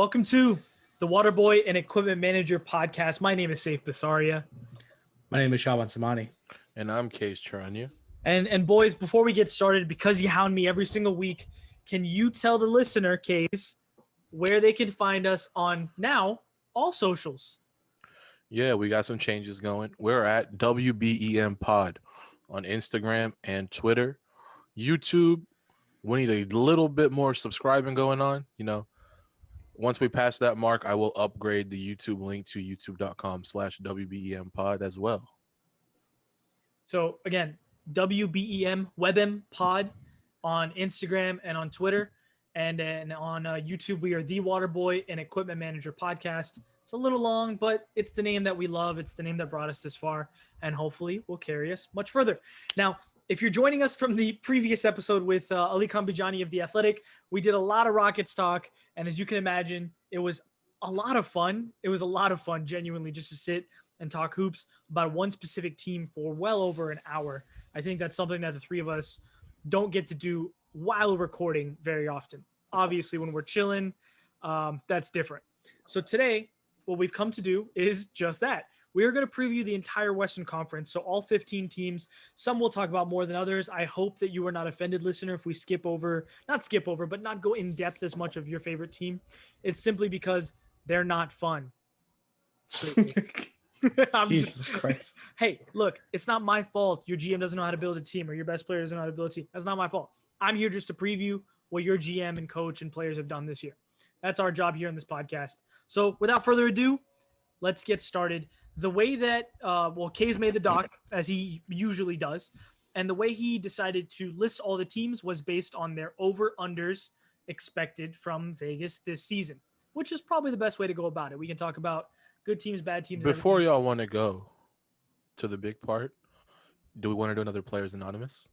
Welcome to the Waterboy and Equipment Manager podcast. My name is Saif Basaria. My name is Shaban. And I'm Kaiz. And boys, before we get started, because you hound me every single week, can you tell the listener, Kaiz, where they can find us on now all socials? Yeah, we got some changes going. We're at WBEM Pod on Instagram and Twitter. YouTube, we need a little bit more subscribing going on. Once we pass that mark, I will upgrade the YouTube link to youtube.com/WBEM Pod as well. So again, WBEM WebM Pod on Instagram and on Twitter. And then on YouTube, we are the Waterboy and Equipment Manager podcast. It's a little long, but it's the name that we love. It's the name that brought us this far and hopefully will carry us much further. Now, if you're joining us from the previous episode with Ali Kambijani of The Athletic, we did a lot of Rockets talk. And as you can imagine, it was a lot of fun. It was a lot of fun, genuinely, just to sit and talk hoops about one specific team for well over an hour. I think that's something that the three of us don't get to do while recording very often. Obviously, when we're chilling, that's different. So today, what we've come to do is just that. We are going to preview the entire Western Conference, so all 15 teams. Some we'll talk about more than others. I hope that you are not offended, listener, if we but not go in depth as much of your favorite team. It's simply because they're not fun. Jesus Christ. Hey, look, it's not my fault your GM doesn't know how to build a team or your best player doesn't know how to build a team. That's not my fault. I'm here just to preview what your GM and coach and players have done this year. That's our job here in this podcast. So without further ado, let's get started. The way that, Kaiz made the doc, as he usually does, and the way he decided to list all the teams was based on their over-unders expected from Vegas this season, which is probably the best way to go about it. We can talk about good teams, bad teams. Before y'all want to go to the big part, do we want to do another Players Anonymous?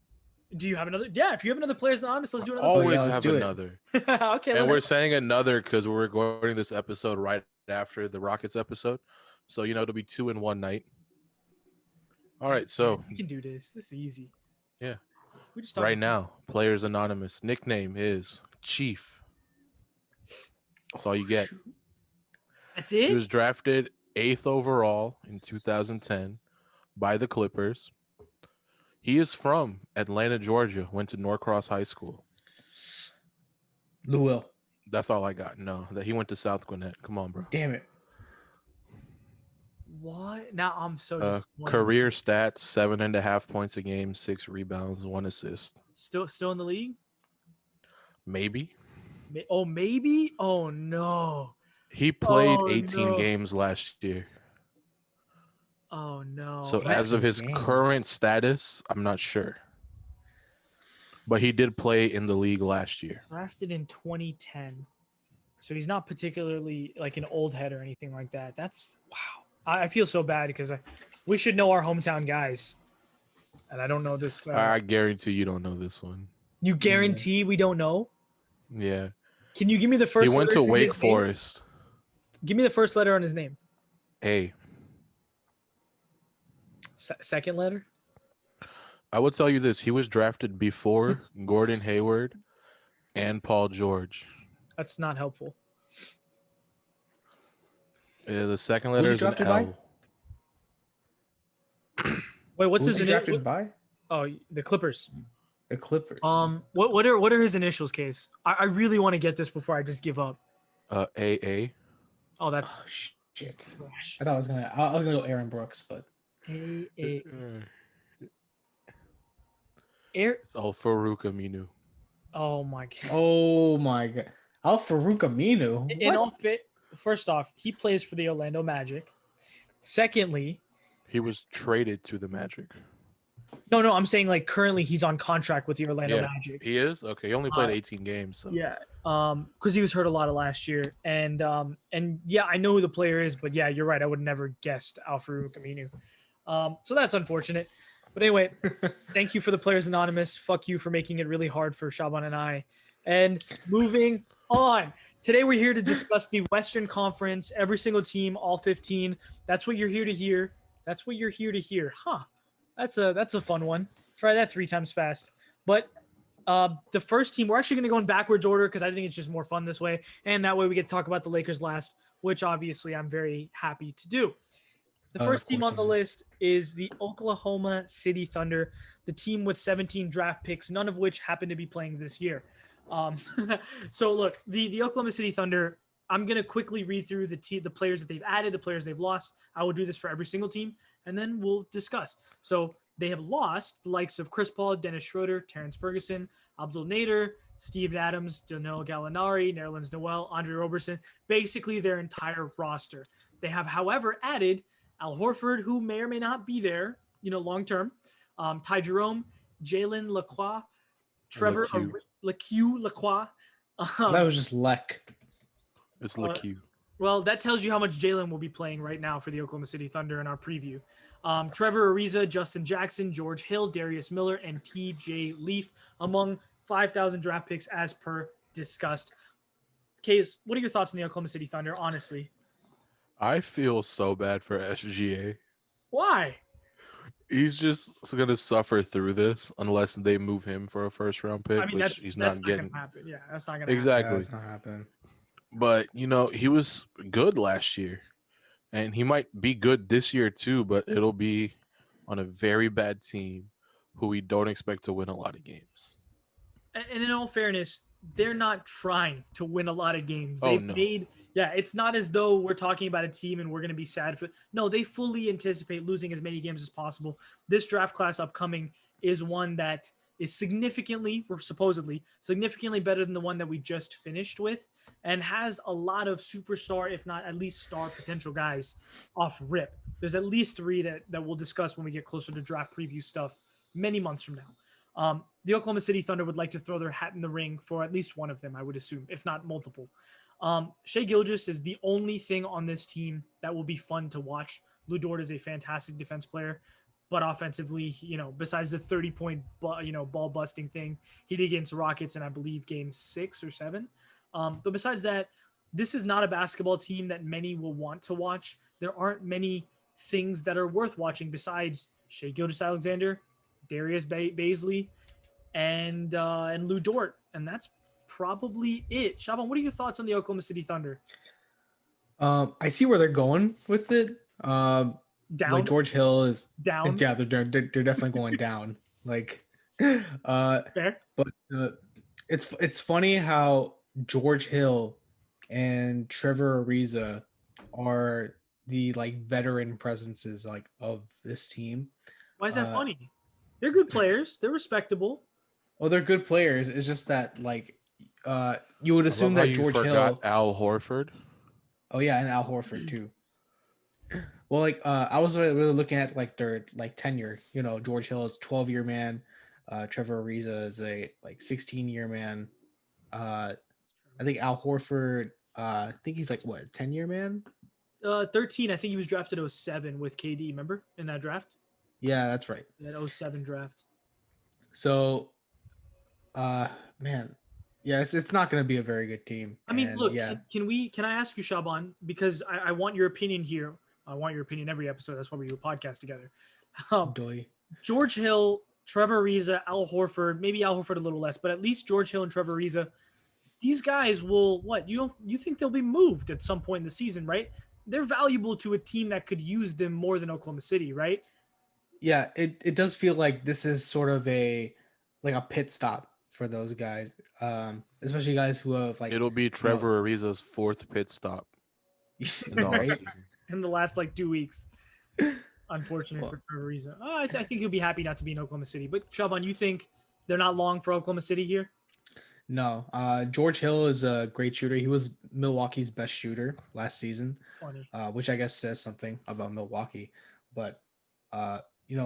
Do you have another? Yeah, if you have another Players Anonymous, let's do another. Always let's have do it. another. Okay. And we're saying another because we're recording this episode right after the Rockets episode. So, it'll be 2 in one night. All right, so. We can do this. This is easy. Yeah. We just Right now, Players Anonymous. Nickname is Chief. That's all you get. That's it? He was drafted 8th overall in 2010 by the Clippers. He is from Atlanta, Georgia. Went to Norcross High School. Louisville. That's all I got. No, that he went to South Gwinnett. Come on, bro. Damn it. What? Now I'm so disappointed. Career stats: 7.5 points a game, 6 rebounds, 1 assist. Still in the league? Maybe. Oh, maybe? Oh, no. He played 18 games last year. Oh, no. So as of his current status, I'm not sure. But he did play in the league last year. Drafted in 2010. So he's not particularly like an old head or anything like that. That's wow. I feel so bad because we should know our hometown guys. And I don't know this. I guarantee you don't know this one. You guarantee we don't know? Yeah. Can you give me the first He went letter to Wake Forest. Give me the first letter on his name. A. Second letter? I would tell you this. He was drafted before Gordon Hayward and Paul George. That's not helpful. Yeah, the second letter is an L. Wait, what's Who's his he drafted by? Oh, the Clippers. The Clippers. What are his initials, Kaiz? I really want to get this before I just give up. AA. Oh, that's shit. trash. I thought I was gonna go Aaron Brooks, but A. It's all Farouk Aminu. Oh my god. oh my god, Al Farouk Aminu. In all fit, first off, he plays for the Orlando Magic. Secondly, He was traded to the Magic. no, I'm saying like currently he's on contract with the Orlando Magic. He is? Okay, he only played 18 games. So. Yeah. Because he was hurt a lot of last year. And yeah, I know who the player is, but yeah, you're right. I would never guessed Al Farouk Aminu. So that's unfortunate. But anyway, thank you for the Players Anonymous. Fuck you for making it really hard for Shaban and I. And moving on. Today we're here to discuss the Western Conference, every single team, all 15. That's what you're here to hear. That's what you're here to hear. Huh. That's a fun one. Try that 3 times fast. But The first team, we're actually going to go in backwards order because I think it's just more fun this way. And that way we get to talk about the Lakers last, which obviously I'm very happy to do. The first Of team course on the you are. list is the Oklahoma City Thunder, the team with 17 draft picks, none of which happen to be playing this year. Um, so look, the Oklahoma City Thunder, I'm going to quickly read through the players that they've added, the players they've lost. I will do this for every single team, and then we'll discuss. So they have lost the likes of Chris Paul, Dennis Schroeder, Terrence Ferguson, Abdul Nader, Steve Adams, Danilo Gallinari, Nerlens Noel, Andre Roberson, basically their entire roster. They have, however, added Al Horford, who may or may not be there, long term. Ty Jerome, Jalen Lacroix, Trevor LaQ. Lacroix. That was just Lek. It's LaQ. Well, that tells you how much Jalen will be playing right now for the Oklahoma City Thunder in our preview. Trevor Ariza, Justin Jackson, George Hill, Darius Miller, and TJ Leaf among 5,000 draft picks as per discussed. Kaiz, what are your thoughts on the Oklahoma City Thunder, honestly? I feel so bad for SGA. Why? He's just gonna suffer through this unless they move him for a first round pick, I mean, which he's not getting. Gonna happen. Yeah, that's not gonna Exactly. That's not happening. But he was good last year, and he might be good this year too. But it'll be on a very bad team who we don't expect to win a lot of games. And in all fairness, they're not trying to win a lot of games. Oh, They've no. it's not as though we're talking about a team and we're going to be sad for. No, they fully anticipate losing as many games as possible. This draft class upcoming is one that is significantly, or supposedly, significantly better than the one that we just finished with, and has a lot of superstar, if not at least star potential guys off rip. There's at least 3 that we'll discuss when we get closer to draft preview stuff many months from now. The Oklahoma City Thunder would like to throw their hat in the ring for at least one of them, I would assume, if not multiple. Shai Gilgeous is the only thing on this team that will be fun to watch. Lou Dort is a fantastic defense player, but offensively, besides the 30-point, ball busting thing he did against the Rockets in, I believe, game 6 or 7. But besides that, this is not a basketball team that many will want to watch. There aren't many things that are worth watching besides Shai Gilgeous-Alexander, Darius Baisley, and Lou Dort, and that's probably it. Shaban, what are your thoughts on the Oklahoma City Thunder? I see where they're going with it. Down, like George Hill is down. Yeah, they're definitely going down. Like, Fair. But it's funny how George Hill and Trevor Ariza are the veteran presences of this team. Why is that funny? They're good players. They're respectable. Well, they're good players. It's just that you would assume that George Hill, Al Horford. Oh yeah, and Al Horford too. Well, I was really looking at their tenure. George Hill is 12-year man. Trevor Ariza is a 16-year man. I think Al Horford, I think he's 10-year man. 13. I think he was drafted 07 with KD. Remember in that draft? Yeah, that's right. That 07 draft. So, man, yeah, it's not going to be a very good team. I mean, and, look, yeah. Can I ask you, Shaban, because I want your opinion here. I want your opinion every episode. That's why we do a podcast together. George Hill, Trevor Ariza, Al Horford, maybe Al Horford a little less, but at least George Hill and Trevor Ariza, these guys will you think they'll be moved at some point in the season, right? They're valuable to a team that could use them more than Oklahoma City, right? Yeah, it does feel like this is sort of a pit stop for those guys, especially guys who have It'll be Trevor Ariza's 4th pit stop in the right? offseason. In the last 2 weeks. Unfortunate for Trevor Ariza. I think he'll be happy not to be in Oklahoma City. But Shaban, you think they're not long for Oklahoma City here? No. George Hill is a great shooter. He was Milwaukee's best shooter last season. Funny. Which I guess says something about Milwaukee. But he's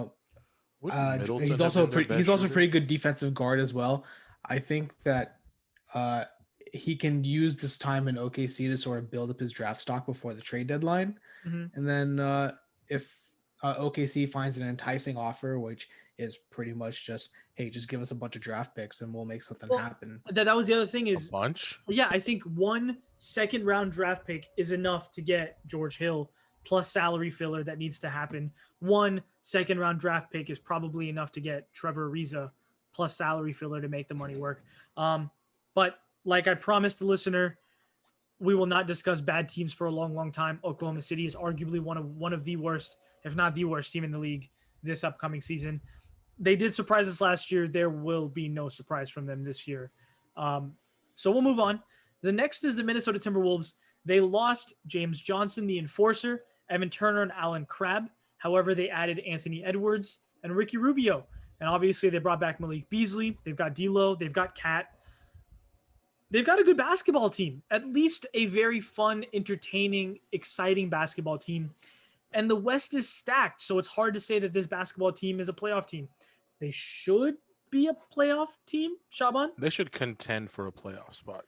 Middleton also have been their he's best also shooter? pretty good defensive guard as well. I think that he can use this time in OKC to sort of build up his draft stock before the trade deadline. Mm-hmm. And then if OKC finds an enticing offer, which is pretty much just, hey, just give us a bunch of draft picks and we'll make something happen. That was the other thing is A bunch? Yeah, I think 1 second-round draft pick is enough to get George Hill plus salary filler that needs to happen. 1 second-round draft pick is probably enough to get Trevor Ariza plus salary filler to make the money work. But like I promised the listener, we will not discuss bad teams for a long, long time. Oklahoma City is arguably one of the worst, if not the worst team in the league this upcoming season. They did surprise us last year. There will be no surprise from them this year. So we'll move on. The next is the Minnesota Timberwolves. They lost James Johnson, the enforcer, Evan Turner, and Alan Crabb. However, they added Anthony Edwards and Ricky Rubio. And obviously, they brought back Malik Beasley. They've got D'Lo. They've got Cat. They've got a good basketball team, at least a very fun, entertaining, exciting basketball team. And the West is stacked, so it's hard to say that this basketball team is a playoff team. They should be a playoff team, Shaban. They should contend for a playoff spot.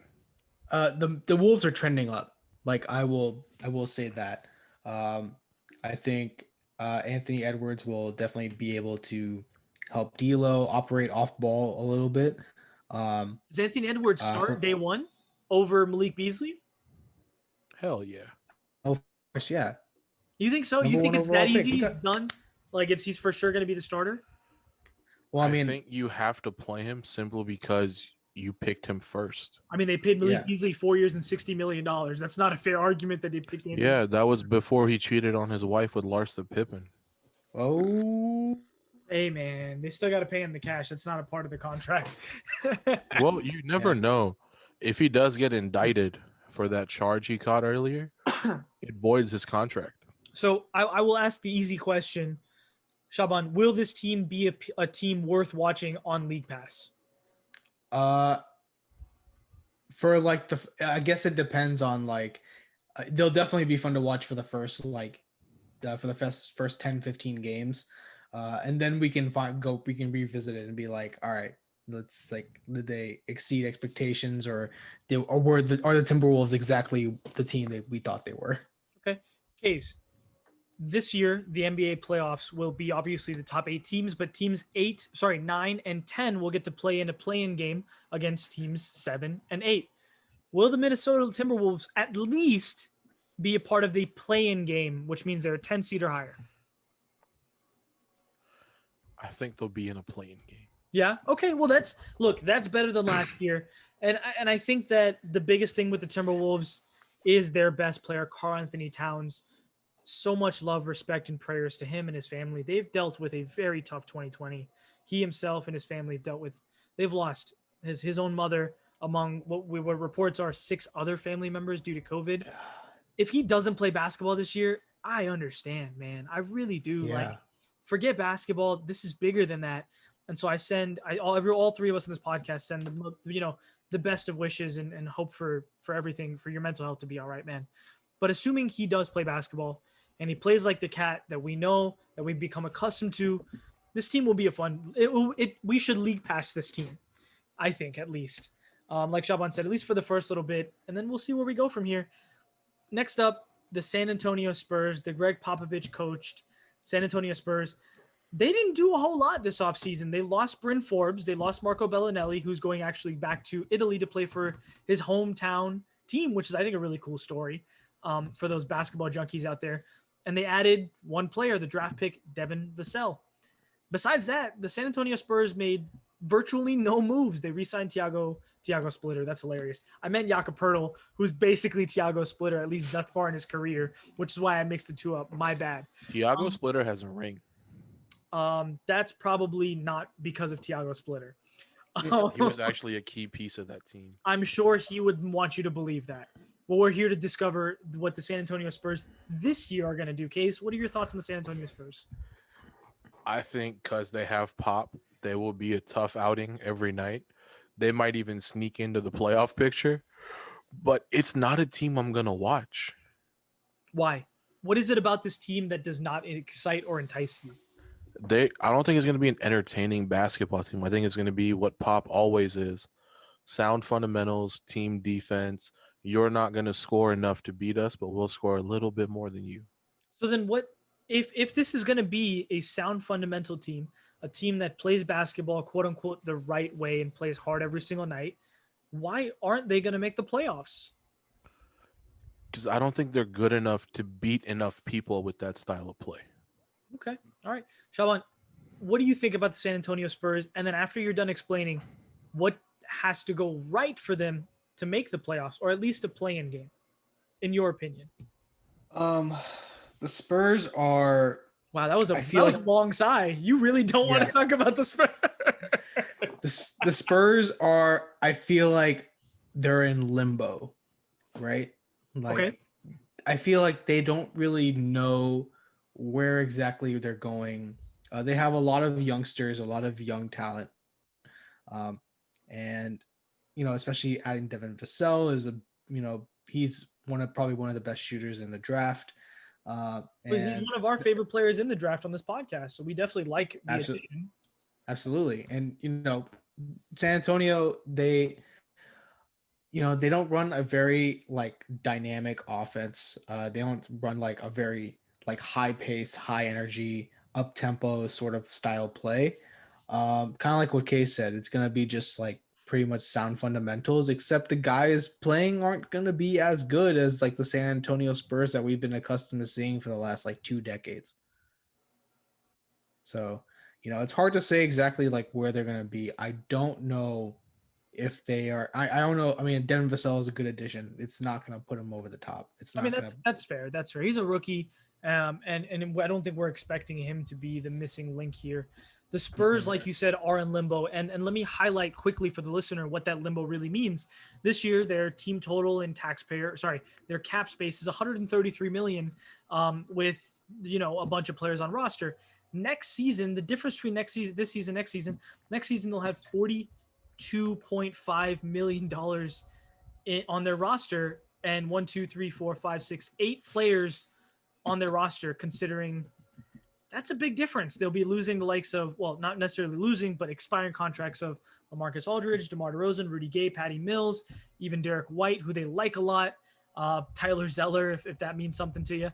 The Wolves are trending up. Like I will say that. I think Anthony Edwards will definitely be able to help D'Lo operate off ball a little bit. Does Anthony Edwards start day one over Malik Beasley? Hell yeah. Of course, yeah. You think so? You think it's that easy? It's done? Like he's for sure going to be the starter? Well, I think you have to play him simply because you picked him first. I mean, they paid Malik Beasley 4 years and $60 million. That's not a fair argument that they picked him. Yeah, that was before he cheated on his wife with Larsa Pippen. Oh. Hey, man, they still got to pay him the cash. That's not a part of the contract. Well, you never know. If he does get indicted for that charge he caught earlier, it voids his contract. So I will ask the easy question. Shaban, will this team be a team worth watching on League Pass? For like I guess it depends on like, they'll definitely be fun to watch for the first for the first 10, 15 games. And then we can revisit it and be like, all right, let's did they exceed expectations are the Timberwolves exactly the team that we thought they were? Okay. Kaiz, this year, the NBA playoffs will be obviously the top 8 teams, but teams 9 and 10 will get to play in a play-in game against teams 7 and 8. Will the Minnesota Timberwolves at least be a part of the play-in game, which means they're a 10 seed or higher? I think they'll be in a play-in game. Yeah. Okay. Well, that's better than last year, and I think that the biggest thing with the Timberwolves is their best player, Karl Anthony Towns. So much love, respect, and prayers to him and his family. They've dealt with a very tough 2020. He himself and his family have they've lost his own mother, among what reports are 6 other family members due to COVID. If he doesn't play basketball this year, I understand, man. I really do. Yeah. Forget basketball. This is bigger than that. And so all 3 of us in this podcast send them, the best of wishes and hope for everything, for your mental health to be all right, man. But assuming he does play basketball and he plays like the Cat that we know, that we've become accustomed to, this team will be we should league pass this team, I think, at least. Like Shaban said, at least for the first little bit, and then we'll see where we go from here. Next up, the San Antonio Spurs, the Greg Popovich coached San Antonio Spurs. They didn't do a whole lot this offseason. They lost Bryn Forbes. They lost Marco Bellinelli, who's going actually back to Italy to play for his hometown team, which is, I think, a really cool story for those basketball junkies out there. And they added one player, the draft pick, Devin Vassell. Besides that, the San Antonio Spurs made virtually no moves. They re-signed Tiago Splitter. That's hilarious. I meant Jakob Poeltl, who's basically Tiago Splitter, at least thus far in his career, which is why I mixed the two up. My bad. Tiago Splitter has a ring. That's probably not because of Tiago Splitter. He was actually a key piece of that team. I'm sure he would want you to believe that. Well, we're here to discover what the San Antonio Spurs this year are going to do. Kaiz, what are your thoughts on the San Antonio Spurs? I think because they have Pop, they will be a tough outing every night. They might even sneak into the playoff picture, but it's not a team I'm going to watch. Why? What is it about this team that does not excite or entice you? I don't think it's going to be an entertaining basketball team. I think it's going to be what Pop always is. Sound fundamentals, team defense. You're not going to score enough to beat us, but we'll score a little bit more than you. So then what if this is going to be a sound fundamental team, a team that plays basketball, quote unquote, the right way and plays hard every single night, why aren't they going to make the playoffs? Because I don't think they're good enough to beat enough people with that style of play. Okay. All right. Shaban, what do you think about the San Antonio Spurs? And then after you're done explaining, what has to go right for them to make the playoffs, or at least a play-in game, in your opinion? The Spurs are. Wow, that was I feel a like long sigh. You really don't want to Yeah. talk about the Spurs. the Spurs are. I feel like they're in limbo, right? Like Okay. I feel like they don't really know where exactly they're going. They have a lot of youngsters, a lot of young talent, and especially adding Devin Vassell is he's probably one of the best shooters in the draft. But he's And one of our favorite players in the draft on this podcast, so we definitely like the addition. Absolutely. And San Antonio, they don't run a very like dynamic offense. They don't run like a very like high pace, high energy, up tempo sort of style play. Kind of like what Kay said, it's gonna be just like pretty much sound fundamentals, except the guys playing aren't gonna be as good as like the San Antonio Spurs that we've been accustomed to seeing for the last like 2 decades. So, it's hard to say exactly like where they're gonna be. I don't know if they are. I don't know. I mean, Devin Vassell is a good addition. It's not going to put him over the top. It's not. That's fair. That's fair. He's a rookie, and I don't think we're expecting him to be the missing link here. The Spurs, like you said, are in limbo, and let me highlight quickly for the listener what that limbo really means. This year, their team total in their cap space is 133 million, with a bunch of players on roster. Next season, the difference between next season they'll have $42.5 million on their roster, and 1, 2, 3, 4, 5, 6, 8 players on their roster, considering that's a big difference. They'll be losing the likes of, well, not necessarily losing, but expiring contracts of LaMarcus Aldridge, DeMar DeRozan, Rudy Gay, Patty Mills, even Derek White, who they like a lot, Tyler Zeller, if that means something to you.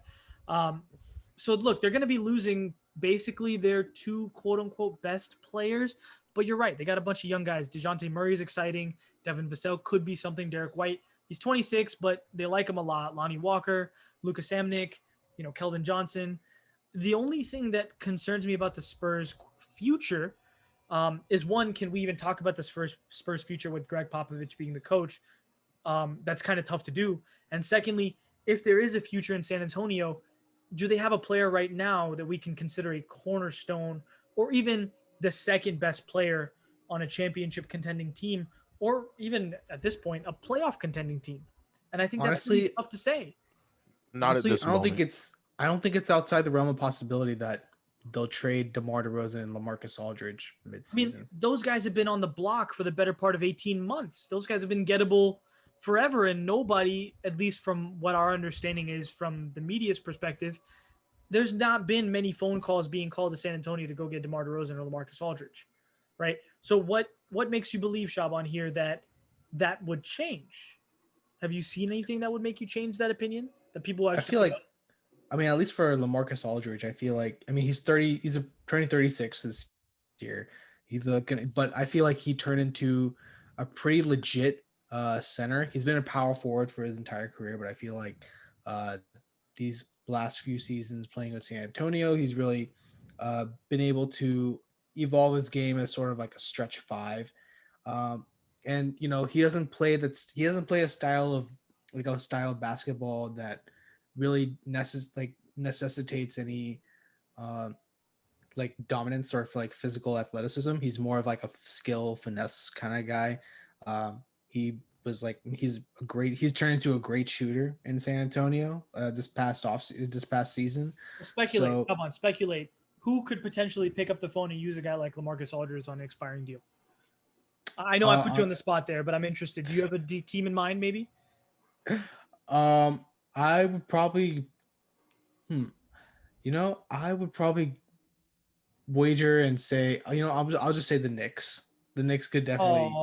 So look, they're going to be losing basically their 2 quote unquote best players, but you're right. They got a bunch of young guys. DeJounte Murray is exciting. Devin Vassell could be something. Derek White, he's 26, but they like him a lot. Lonnie Walker, Lucas Samnick, Keldon Johnson. The only thing that concerns me about the Spurs future is, one, can we even talk about this Spurs future with Greg Popovich being the coach? That's kind of tough to do. And secondly, if there is a future in San Antonio, do they have a player right now that we can consider a cornerstone, or even the second best player on a championship contending team, or even at this point a playoff contending team? And I think that's really tough to say. Honestly, at this moment. I don't think it's outside the realm of possibility that they'll trade DeMar DeRozan and LaMarcus Aldridge midseason. I mean, those guys have been on the block for the better part of 18 months. Those guys have been gettable forever, and nobody, at least from what our understanding is from the media's perspective, there's not been many phone calls being called to San Antonio to go get DeMar DeRozan or LaMarcus Aldridge, right? So what makes you believe, Shaban, here that would change? Have you seen anything that would make you change that opinion? That people actually? I feel like, I mean, at least for LaMarcus Aldridge, I feel like, I mean, he's 30, turning 36 this year. But I feel like he turned into a pretty legit center. He's been a power forward for his entire career, but I feel like these last few seasons playing with San Antonio, he's really been able to evolve his game as sort of like a stretch 5. And he doesn't play a style of basketball that really necessitates any like dominance or like physical athleticism. He's more of like a skill finesse kind of guy. He's turned into a great shooter in San Antonio this past season. Speculate. Who could potentially pick up the phone and use a guy like LaMarcus Aldridge on an expiring deal? I know I put you on the spot there, but I'm interested. Do you have a team in mind, maybe? I would probably, I would probably wager and say, I'll just say the Knicks. The Knicks could definitely.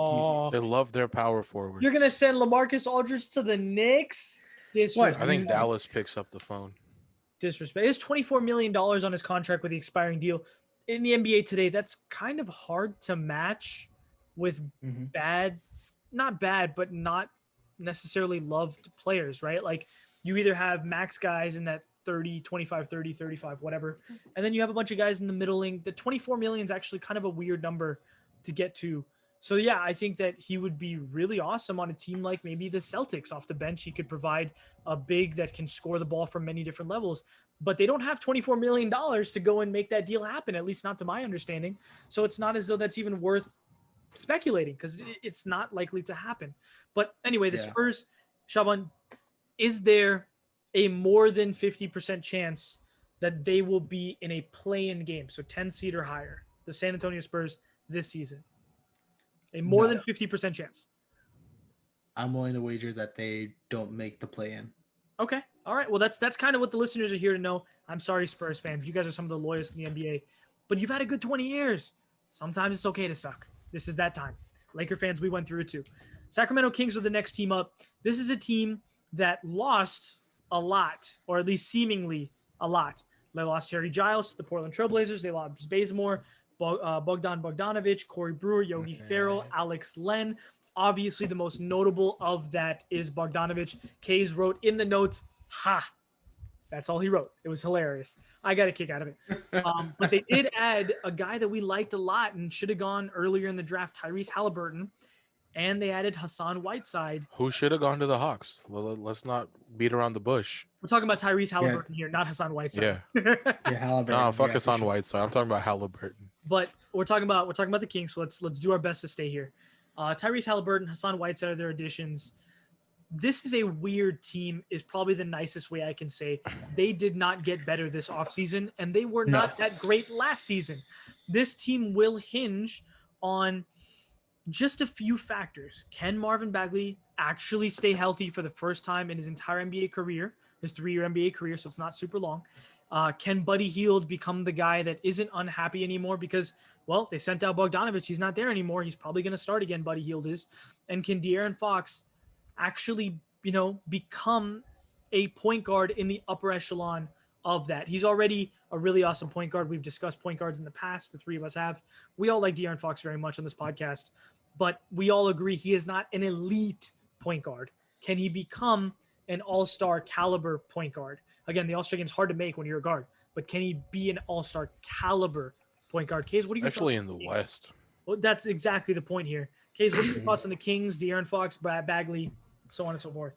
They love their power forwards. You're gonna send LaMarcus Aldridge to the Knicks? I think Dallas picks up the phone. Disrespect. It's $24 million on his contract with the expiring deal. In the NBA today, that's kind of hard to match with not bad, but not necessarily loved players, right? Like, you either have max guys in that 30, 25, 30, 35, whatever. And then you have a bunch of guys in the middling. The 24 million is actually kind of a weird number to get to. So yeah, I think that he would be really awesome on a team like maybe the Celtics. Off the bench, he could provide a big that can score the ball from many different levels. But they don't have $24 million to go and make that deal happen, at least not to my understanding. So it's not as though that's even worth speculating because it's not likely to happen. But anyway, the Spurs, Shaban, is there a more than 50% chance that they will be in a play-in game, so 10 seed or higher, the San Antonio Spurs this season? A more than 50% chance. I'm willing to wager that they don't make the play-in. Okay. All right. Well, that's kind of what the listeners are here to know. I'm sorry, Spurs fans. You guys are some of the loyalists in the NBA, but you've had a good 20 years. Sometimes it's okay to suck. This is that time. Laker fans, we went through it too. Sacramento Kings are the next team up. This is a team that lost a lot, or at least seemingly a lot. They lost Harry Giles to the Portland Trailblazers. They lost Bazemore, Bogdan Bogdanovic, Corey Brewer, Yogi Ferrell, Alex Len. Obviously, the most notable of that is Bogdanovic. Kaiz wrote in the notes, "Ha." That's all he wrote. It was hilarious. I got a kick out of it. But they did add a guy that we liked a lot and should have gone earlier in the draft, Tyrese Halliburton. And they added Hassan Whiteside. Who should have gone to the Hawks? Well, let's not beat around the bush. We're talking about Tyrese Halliburton here, not Hassan Whiteside. Yeah. Halliburton. No, fuck Hassan Whiteside. I'm talking about Halliburton. But we're talking about the Kings, so let's do our best to stay here. Tyrese Halliburton, Hassan Whiteside are their additions. This is a weird team, is probably the nicest way I can say. They did not get better this offseason, and they were not that great last season. This team will hinge on just a few factors. Can Marvin Bagley actually stay healthy for the first time in his entire NBA career, his 3-year NBA career, so it's not super long? Can Buddy Hield become the guy that isn't unhappy anymore because, well, they sent out Bogdanovic. He's not there anymore. He's probably going to start again, Buddy Hield is. And can De'Aaron Fox actually, become a point guard in the upper echelon of that? He's already a really awesome point guard. We've discussed point guards in the past. The three of us have. We all like De'Aaron Fox very much on this podcast, but we all agree he is not an elite point guard. Can he become an all-star caliber point guard? Again, the all-star game is hard to make when you're a guard, but can he be an all-star caliber point guard? Kaiz, what do you especially in the West? Well, that's exactly the point here. Kaiz, what are your thoughts on the Kings, De'Aaron Fox, Bagley, so on and so forth?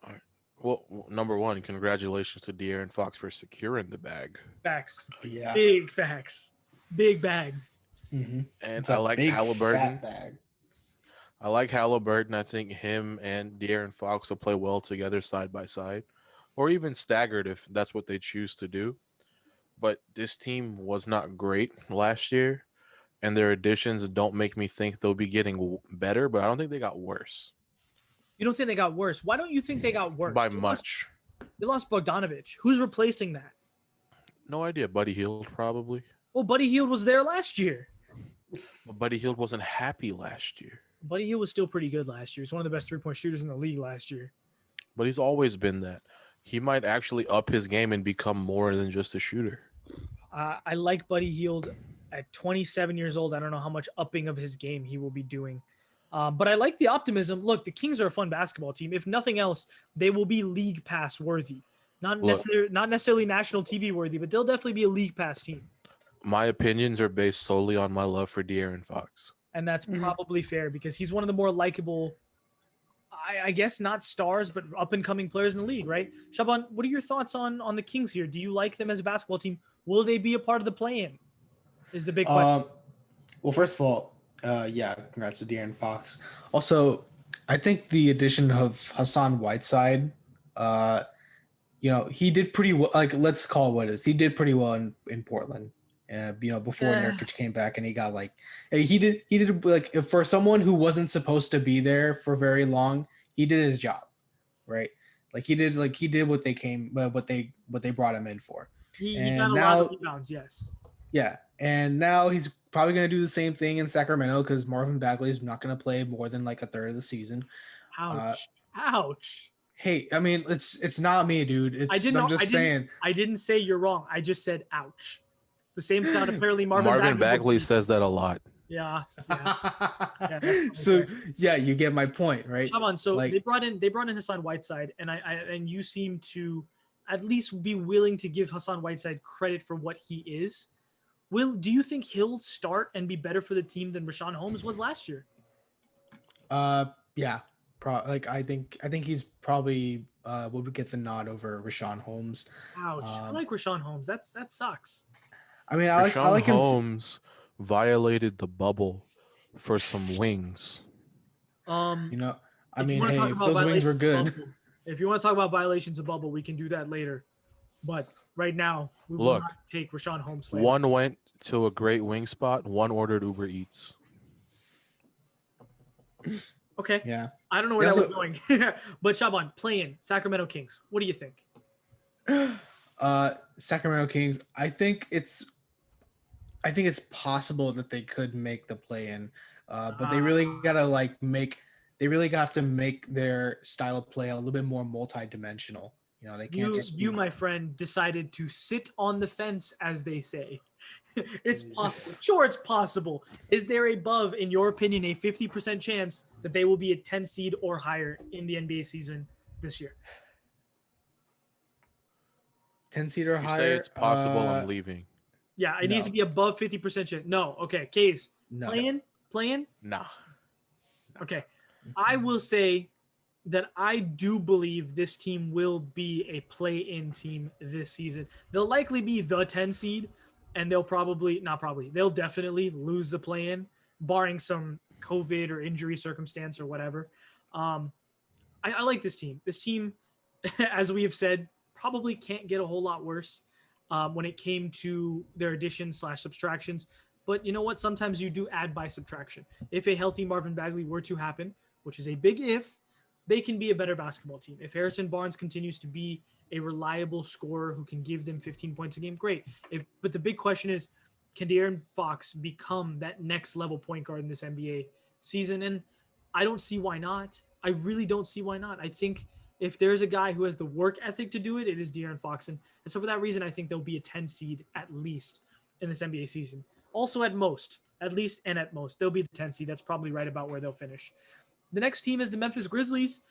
All right. Well, number one, congratulations to De'Aaron Fox for securing the bag. Facts. Yeah. Big facts. Big bag. Mm-hmm. And I like Halliburton. Bag. I like Halliburton. I think him and De'Aaron Fox will play well together side by side, or even staggered if that's what they choose to do. But this team was not great last year, and their additions don't make me think they'll be getting better, but I don't think they got worse. You don't think they got worse? Why don't you think they got worse? By much. They lost Bogdanovic. Who's replacing that? No idea. Buddy Hield, probably. Well, Buddy Hield was there last year. But Buddy Hield wasn't happy last year. Buddy Hield was still pretty good last year. He's one of the best three-point shooters in the league last year. But he's always been that. He might actually up his game and become more than just a shooter. I like Buddy Hield at 27 years old. I don't know how much upping of his game he will be doing. But I like the optimism. Look, the Kings are a fun basketball team. If nothing else, they will be league pass worthy. Not necessarily national TV worthy, but they'll definitely be a league pass team. My opinions are based solely on my love for De'Aaron Fox. And that's probably fair because he's one of the more likable, I guess not stars, but up-and-coming players in the league, right? Shaban, what are your thoughts on the Kings here? Do you like them as a basketball team? Will they be a part of the play-in? Is the big question. Well, first of all, congrats to De'Aaron Fox. Also, I think the addition of Hassan Whiteside, he did pretty well. Like, let's call it what it is. He did pretty well in Portland. Before Nurkic came back, and he got he did like, for someone who wasn't supposed to be there for very long, he did his job, right? He did what they brought him in for. He got a lot of rebounds, yes. Yeah, and now he's probably going to do the same thing in Sacramento because Marvin Bagley is not going to play more than like a third of the season. Ouch. Hey, I mean, it's not me, dude. I'm just saying. I didn't say you're wrong. I just said ouch. The same sound apparently Marvin Bagley says that a lot. Yeah. So you get my point, right? Shaban, so they brought in Hassan Whiteside, and you seem to at least be willing to give Hassan Whiteside credit for what he is. Do you think he'll start and be better for the team than Rashawn Holmes was last year? Yeah. I think he's probably would get the nod over Rashawn Holmes. Ouch. I like Rashawn Holmes. That sucks. I mean, I Rashawn like him. Holmes violated the bubble for some wings. You know, I If you mean, wanna hey, talk if about those wings violations were of good. bubble- if you want to talk about violations of bubble, we can do that later. But right now, we will Look, not take Rashawn Holmes. Slander. One went to a great wing spot. One ordered Uber Eats. Okay. Yeah. I don't know where that was going. But Shaban, playing Sacramento Kings. What do you think? Sacramento Kings, I think it's possible that they could make the play-in. But they really gotta they really have to make their style of play a little bit more multi-dimensional. You know, they can't My friend, decided to sit on the fence, as they say. It's possible. Sure, it's possible. Is there above, in your opinion, a 50% chance that they will be a 10 seed or higher in the NBA season this year? 10 seed or If you higher. say it's possible, I'm leaving. Yeah, it needs to be above 50% chance. No. Okay, Kaiz. No. Playing? Nah. Okay. I will say that I do believe this team will be a play-in team this season. They'll likely be the 10 seed, and they'll they'll definitely lose the play-in, barring some COVID or injury circumstance or whatever. I like this team. This team, as we have said, probably can't get a whole lot worse when it came to their additions/subtractions. But you know what? Sometimes you do add by subtraction. If a healthy Marvin Bagley were to happen, which is a big if, they can be a better basketball team. If Harrison Barnes continues to be a reliable scorer who can give them 15 points a game, great. But the big question is, can De'Aaron Fox become that next level point guard in this NBA season? And I don't see why not. I really don't see why not. I think if there's a guy who has the work ethic to do it, it is De'Aaron Fox. And so for that reason, I think they'll be a 10 seed at least in this NBA season. Also at most, they'll be the 10 seed. That's probably right about where they'll finish. The next team is the Memphis Grizzlies,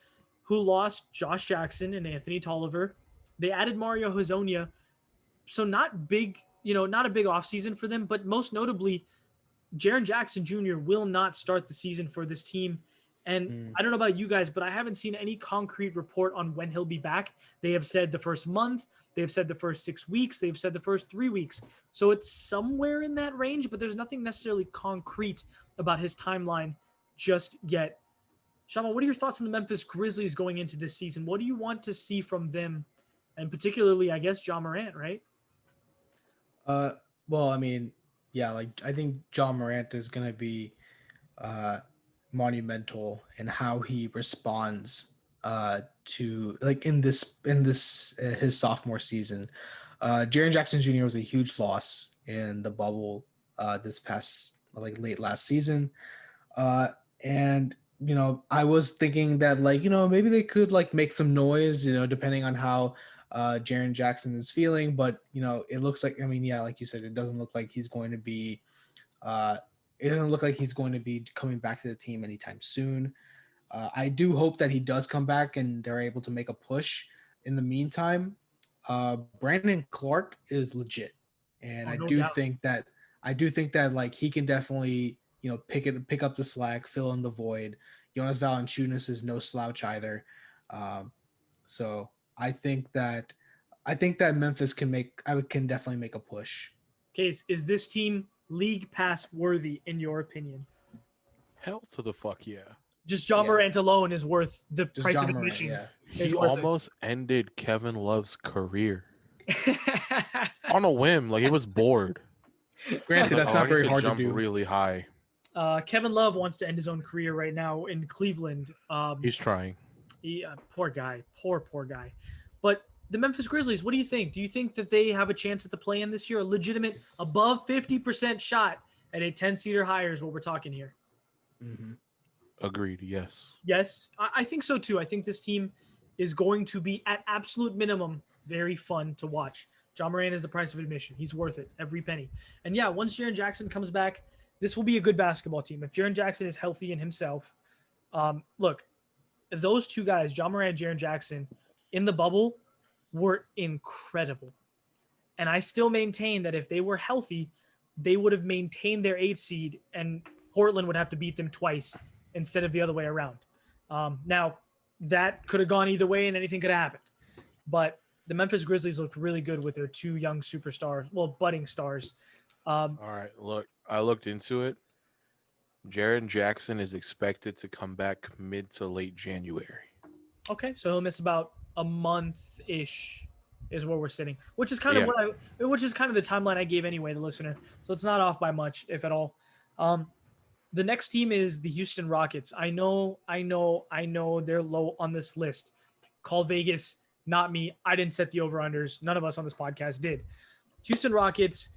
who lost Josh Jackson and Anthony Tolliver. They added Mario Hezonja. So not a big offseason for them, but most notably, Jaren Jackson Jr. will not start the season for this team. And I don't know about you guys, but I haven't seen any concrete report on when he'll be back. They have said the first month. They've said the first 6 weeks. They've said the first 3 weeks. So it's somewhere in that range, but there's nothing necessarily concrete about his timeline just yet. Shaban, what are your thoughts on the Memphis Grizzlies going into this season? What do you want to see from them? And particularly, I guess, Ja Morant, right? Well, I mean, yeah, I think Ja Morant is going to be monumental in how he responds to in this his sophomore season. Jaren Jackson Jr. was a huge loss in the bubble this past late last season. And I was thinking that maybe they could make some noise, depending on how Jaren Jackson is feeling, but it looks like, like you said, it doesn't look like he's going to be coming back to the team anytime soon. I do hope that he does come back and they're able to make a push. In the meantime, Brandon Clark is legit, and I do think that he can definitely pick up the slack, fill in the void. Jonas Valanciunas is no slouch either. So I think that Memphis can definitely make a push. Kaiz, is this team league pass worthy in your opinion? Hell to the fuck yeah. Just Ja Morant alone is worth the price of admission. Yeah. He almost ended Kevin Love's career on a whim. He was bored. Granted, that's not very hard to do. Really high. Kevin Love wants to end his own career right now in Cleveland. He's trying. Poor guy. Poor guy. But the Memphis Grizzlies, what do you think? Do you think that they have a chance at the play-in this year? A legitimate above 50% shot at a 10 seed or higher is what we're talking here. Mm-hmm. Agreed. Yes. Yes, I think so too. I think this team is going to be, at absolute minimum, very fun to watch. Ja Morant is the price of admission. He's worth it, every penny. And yeah, once Jaren Jackson comes back, this will be a good basketball team. If Jaren Jackson is healthy in himself, look, those two guys, Ja Morant and Jaren Jackson, in the bubble, were incredible. And I still maintain that if they were healthy, they would have maintained their 8 seed and Portland would have to beat them twice instead of the other way around. Now, that could have gone either way and anything could have happened. But the Memphis Grizzlies looked really good with their 2 young superstars, well, budding stars. All right, look, I looked into it. Jaren Jackson is expected to come back mid to late January. Okay, so he'll miss about a month-ish is where we're sitting, which is kind of which is kind of the timeline I gave anyway, the listener. So it's not off by much, if at all. The next team is the Houston Rockets. I know they're low on this list. Call Vegas, not me. I didn't set the over-unders. None of us on this podcast did. Houston Rockets,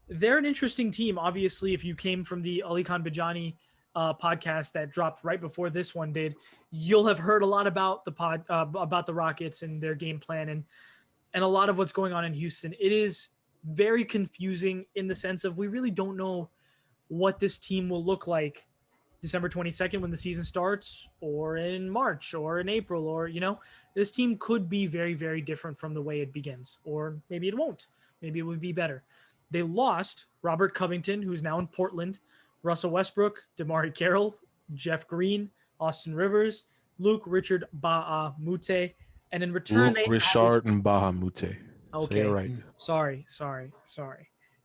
they're an interesting team. Obviously, if you came from the Ali Khan Bijani podcast that dropped right before this one did, you'll have heard a lot about the Rockets and their game plan and a lot of what's going on in Houston. It is very confusing in the sense of we really don't know what this team will look like December 22nd when the season starts, or in March, or in April, or, this team could be very, very different from the way it begins, or maybe it won't. Maybe it would be better. They lost Robert Covington, who's now in Portland, Russell Westbrook, DeMar Carroll, Jeff Green, Austin Rivers, Luke Richard Bahamute, and in return Richard and Bahamute. Okay, say it right. Sorry.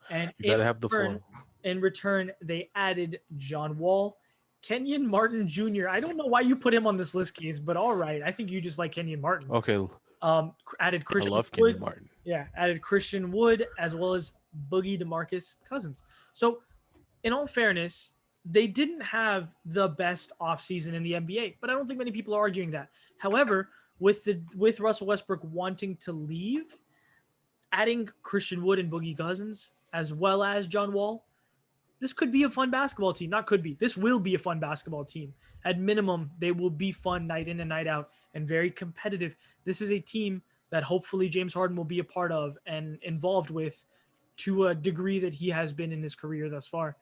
And you gotta have the flow. In return, they added John Wall, Kenyon Martin Jr. I don't know why you put him on this list, Kaiz, but all right. I think you just like Kenyon Martin. Okay. Added Christian I love Wood. Kenyon Martin. Yeah, added Christian Wood as well as Boogie DeMarcus Cousins. So, in all fairness, they didn't have the best offseason in the NBA, but I don't think many people are arguing that. However, with Russell Westbrook wanting to leave, adding Christian Wood and Boogie Cousins as well as John Wall, this could be a fun basketball team. Not could be. This will be a fun basketball team. At minimum, they will be fun night in and night out and very competitive. This is a team that hopefully James Harden will be a part of and involved with to a degree that he has been in his career thus far.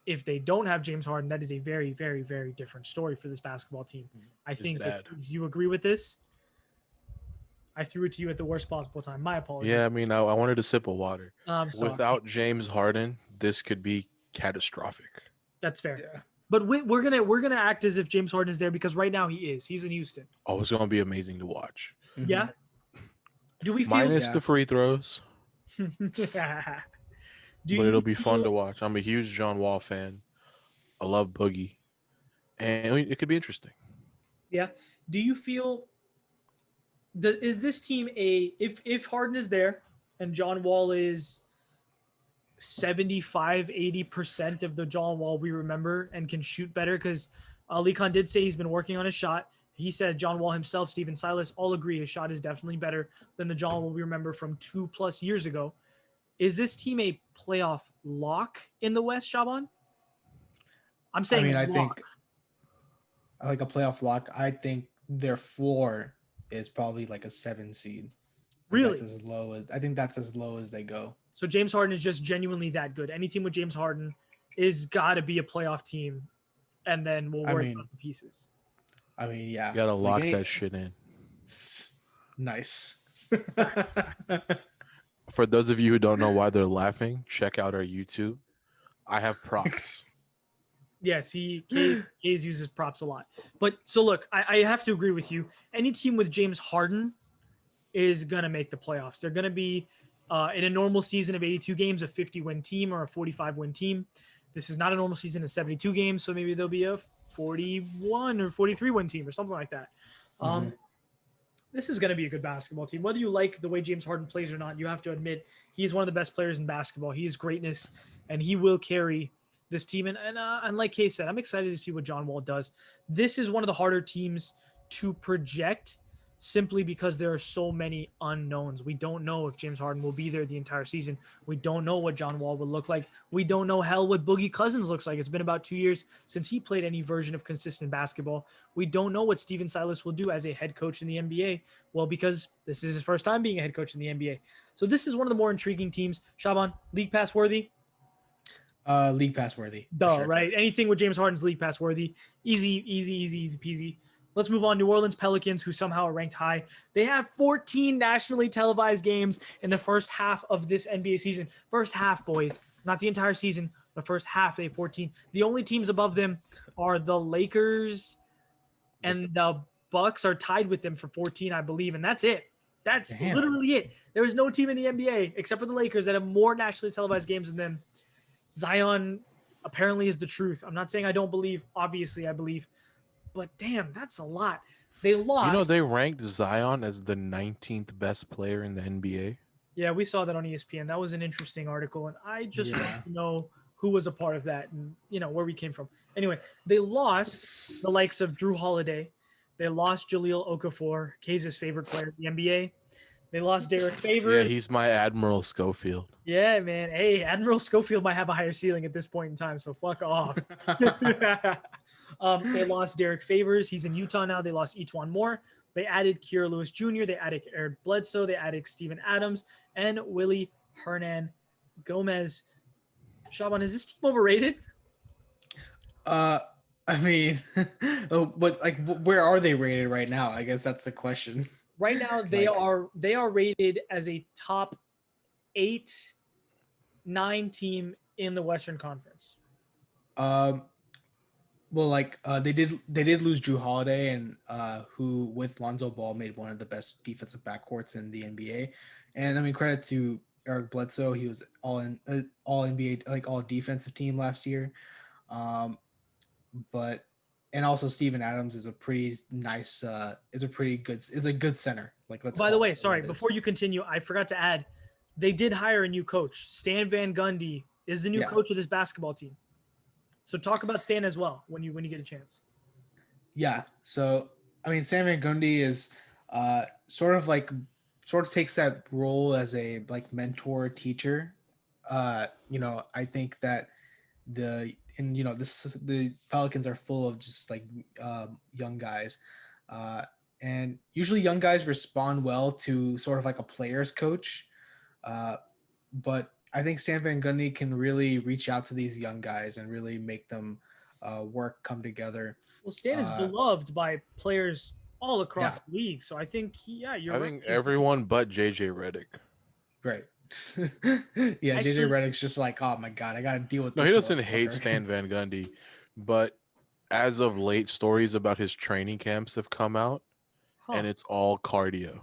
If they don't have James Harden, that is a very, very, very different story for this basketball team. I think that you agree with this. I threw it to you at the worst possible time. My apologies. Yeah, I mean, I wanted a sip of water. Sorry. Without James Harden, this could be catastrophic. That's fair. Yeah. But we're gonna act as if James Harden is there because right now he is. He's in Houston. Oh, it's gonna be amazing to watch. Mm-hmm. Yeah. Do we feel minus the free throws? but it'll be fun to watch. I'm a huge John Wall fan. I love Boogie, and it could be interesting. Yeah. Do you feel? Is this team if Harden is there and John Wall is 75-80% of the John Wall we remember and can shoot better? Because Ali Khan did say he's been working on his shot. He said John Wall himself, Stephen Silas, all agree his shot is definitely better than the John Wall we remember from 2+ years ago. Is this team a playoff lock in the West, Shaban? I'm saying I lock. think I like a playoff lock. I think their floor is probably like a 7 seed. Really? I think that's as low as they go. So James Harden is just genuinely that good. Any team with James Harden is got to be a playoff team, and then we'll worry about the pieces. I mean, yeah. You gotta lock that shit in. Nice. For those of you who don't know why they're laughing, check out our YouTube. I have props. Yes, Kaiz uses props a lot. But so look, I have to agree with you. Any team with James Harden is going to make the playoffs. They're going to be, in a normal season of 82 games, a 50-win team or a 45-win team. This is not a normal season of 72 games, so maybe there'll be a 41 or 43-win team or something like that. This is going to be a good basketball team. Whether you like the way James Harden plays or not, you have to admit he's one of the best players in basketball. He is greatness, and he will carry this team. And like Kay said, I'm excited to see what John Wall does. This is one of the harder teams to project simply because there are so many unknowns. We don't know if James Harden will be there the entire season. We don't know what John Wall will look like. We don't know what Boogie Cousins looks like. It's been about 2 years since he played any version of consistent basketball. We don't know what Stephen Silas will do as a head coach in the NBA. Well, because this is his first time being a head coach in the NBA. So this is one of the more intriguing teams. Shaban, league pass worthy? League pass worthy. Duh, sure. Right? Anything with James Harden's league pass worthy. Easy peasy. Let's move on. New Orleans Pelicans, who somehow are ranked high. They have 14 nationally televised games in the first half of this NBA season. First half, boys. Not the entire season, but first half, they have 14. The only teams above them are the Lakers and the Bucks are tied with them for 14, I believe. And that's it. That's literally it. There is no team in the NBA, except for the Lakers, that have more nationally televised games than them. Zion apparently is the truth. I'm not saying I don't believe. Obviously, I believe. But damn, that's a lot. They lost. They ranked Zion as the 19th best player in the NBA. Yeah, we saw that on ESPN. That was an interesting article, and I just want to know who was a part of that and, where we came from. Anyway, they lost the likes of Drew Holiday. They lost Jahlil Okafor, Kaiz's favorite player in the NBA. They lost Derek Favors. Yeah, he's my Admiral Schofield. Yeah, man. Hey, Admiral Schofield might have a higher ceiling at this point in time, so fuck off. They lost Derek Favors. He's in Utah now. They lost Etuan Moore. They added Kira Lewis Jr. They added Eric Bledsoe. They added Steven Adams and Willie Hernan Gomez. Shaban, is this team overrated? I mean, but like, where are they rated right now? I guess that's the question. Right now, they are rated as a top 8-9 team in the Western Conference. Well, like they did lose Drew Holiday, and who with Lonzo Ball made one of the best defensive backcourts in the NBA. And I mean, credit to Eric Bledsoe, he was all NBA, like all defensive team last year. But and also Steven Adams is a pretty nice, is a good center. Like, by the way, sorry, before you continue, I forgot to add, they did hire a new coach. Stan Van Gundy is the new coach of this basketball team. So talk about Stan as well when you get a chance. Yeah. So I mean, Stan Van Gundy is sort of takes that role as a like mentor teacher. I think that the Pelicans are full of just like young guys, and usually young guys respond well to sort of like a player's coach, but I think Stan Van Gundy can really reach out to these young guys and really make them come together. Well, Stan is beloved by players all across the league, so I think I think everyone but JJ Redick. Right. Yeah, JJ Redick's just like, oh my god, I gotta deal with this. No, he doesn't hate Stan Van Gundy, but as of late, stories about his training camps have come out, and it's all cardio.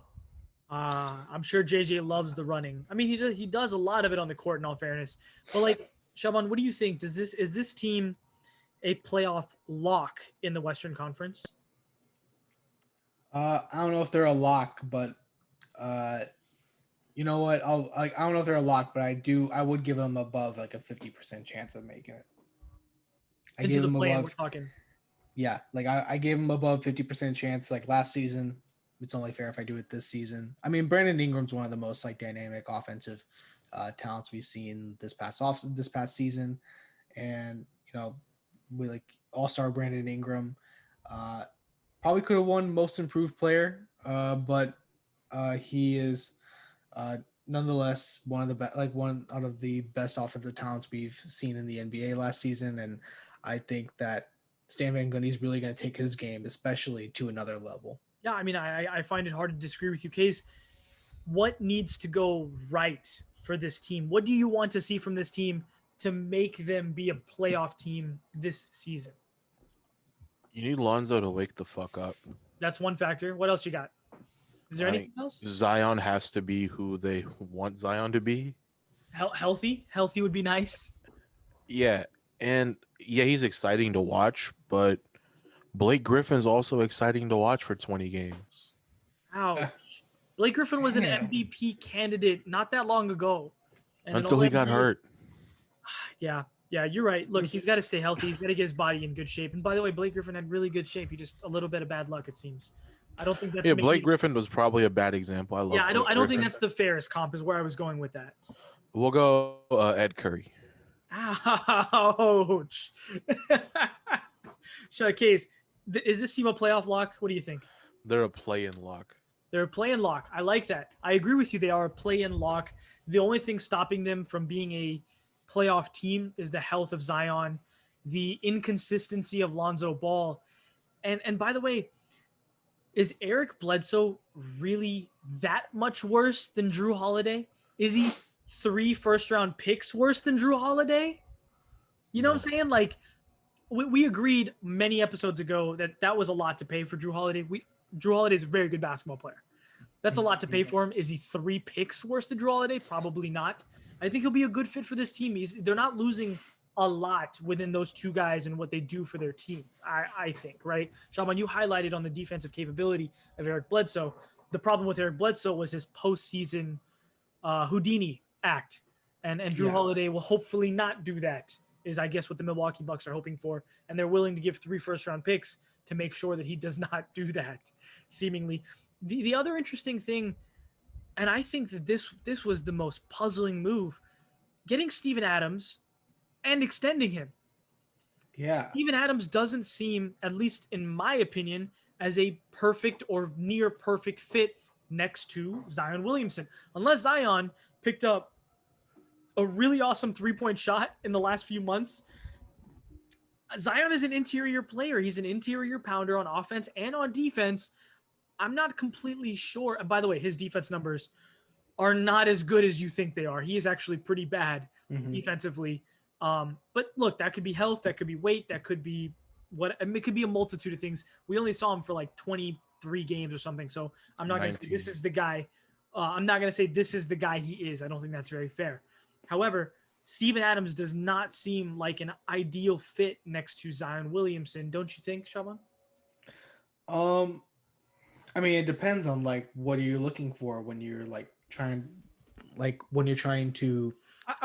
I'm sure JJ loves the running. I mean, he does a lot of it on the court, in all fairness. But like, Shaban, what do you think? Is this team a playoff lock in the Western Conference? I don't know if they're a lock, but you know what? I don't know if they're a lock, but I would give them above like a 50% chance of making it. Into the play, we're talking. Yeah, like I gave them above 50% chance like last season. It's only fair if I do it this season. I mean, Brandon Ingram's one of the most like dynamic offensive talents we've seen this past season, and we like all-star Brandon Ingram. Probably could have won Most Improved Player, but he is nonetheless one out of the best offensive talents we've seen in the NBA last season, and I think that Stan Van Gundy is really going to take his game, especially to another level. Yeah, I mean, I find it hard to disagree with you, Kaiz. What needs to go right for this team? What do you want to see from this team to make them be a playoff team this season? You need Lonzo to wake the fuck up. That's one factor. What else you got? Is there anything else? Zion has to be who they want Zion to be. Healthy would be nice. Yeah, and he's exciting to watch, but Blake Griffin's also exciting to watch for 20 games. Ouch. Blake Griffin was an MVP candidate not that long ago. Until he got hurt. Yeah, you're right. Look, he's got to stay healthy. He's got to get his body in good shape. And by the way, Blake Griffin had really good shape. He just a little bit of bad luck, it seems. I don't think that's Blake Griffin was probably a bad example. I don't think that's the fairest comp is where I was going with that. We'll go Ed Curry. Ouch. Kaiz, is this team a playoff lock? What do you think? They're a play-in lock. They're a play-in lock. I like that. I agree with you. They are a play-in lock. The only thing stopping them from being a playoff team is the health of Zion, the inconsistency of Lonzo Ball. And by the way, is Eric Bledsoe really that much worse than Drew Holiday? Is he 3 first-round picks worse than Drew Holiday? You know what I'm saying? Like, we agreed many episodes ago that was a lot to pay for Drew Holiday. Drew Holiday is a very good basketball player. That's a lot to pay for him. Is he 3 picks worse than Drew Holiday? Probably not. I think he'll be a good fit for this team. They're not losing a lot within those two guys and what they do for their team, I think, right? Shaban, you highlighted on the defensive capability of Eric Bledsoe. The problem with Eric Bledsoe was his postseason Houdini act. And Drew Holiday will hopefully not do that, is I guess what the Milwaukee Bucks are hoping for. And they're willing to give 3 first-round picks to make sure that he does not do that, seemingly. The other interesting thing, and I think that this was the most puzzling move, getting Steven Adams and extending him. Yeah. Steven Adams doesn't seem, at least in my opinion, as a perfect or near perfect fit next to Zion Williamson. Unless Zion picked up a really awesome 3-point shot in the last few months. Zion is an interior player. He's an interior pounder on offense and on defense. I'm not completely sure. And by the way, his defense numbers are not as good as you think they are. He is actually pretty bad defensively. But look, that could be health, that could be weight, that could be it could be a multitude of things. We only saw him for like 23 games or something. So I'm not going to say this is the guy. I'm not going to say this is the guy he is. I don't think that's very fair. However, Steven Adams does not seem like an ideal fit next to Zion Williamson. Don't you think, Shaban? I mean, it depends on like what are you looking for when you're like trying to I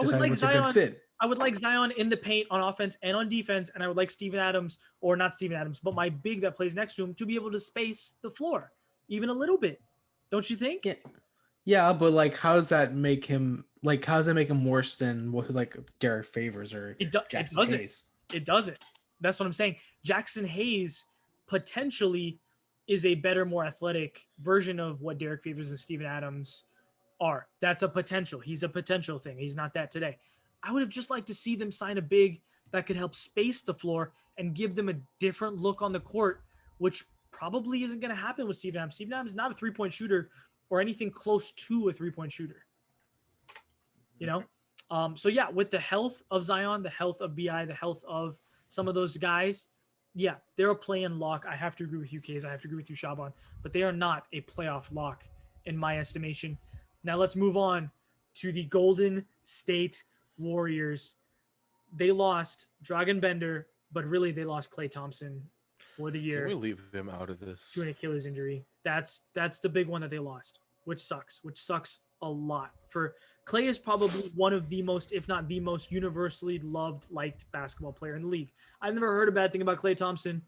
would like what's Zion. a good fit. I would like Zion in the paint on offense and on defense, and I would like Steven Adams, or not Steven Adams, but my big that plays next to him to be able to space the floor even a little bit. Don't you think? Yeah, but like, how does that make him worse than what like Derek Favors or Jackson Hayes? It doesn't. That's what I'm saying. Jackson Hayes potentially is a better, more athletic version of what Derek Favors and Steven Adams are. That's a potential. He's a potential thing. He's not that today. I would have just liked to see them sign a big that could help space the floor and give them a different look on the court, which probably isn't going to happen with Steven Adams. Steven Adams is not a 3-point shooter or anything close to a 3-point shooter. You know? So yeah, with the health of Zion, the health of BI, the health of some of those guys, yeah, they're a play-in lock. I have to agree with you, Kaiz. I have to agree with you, Shaban. But they are not a playoff lock in my estimation. Now let's move on to the Golden State Warriors. They lost Dragan Bender, but really they lost Klay Thompson for the year. Can we leave him out of this? To an Achilles injury. That's the big one that they lost, which sucks a lot. For Klay is probably one of the most, if not the most universally loved, liked basketball player in the league. I've never heard a bad thing about Klay Thompson.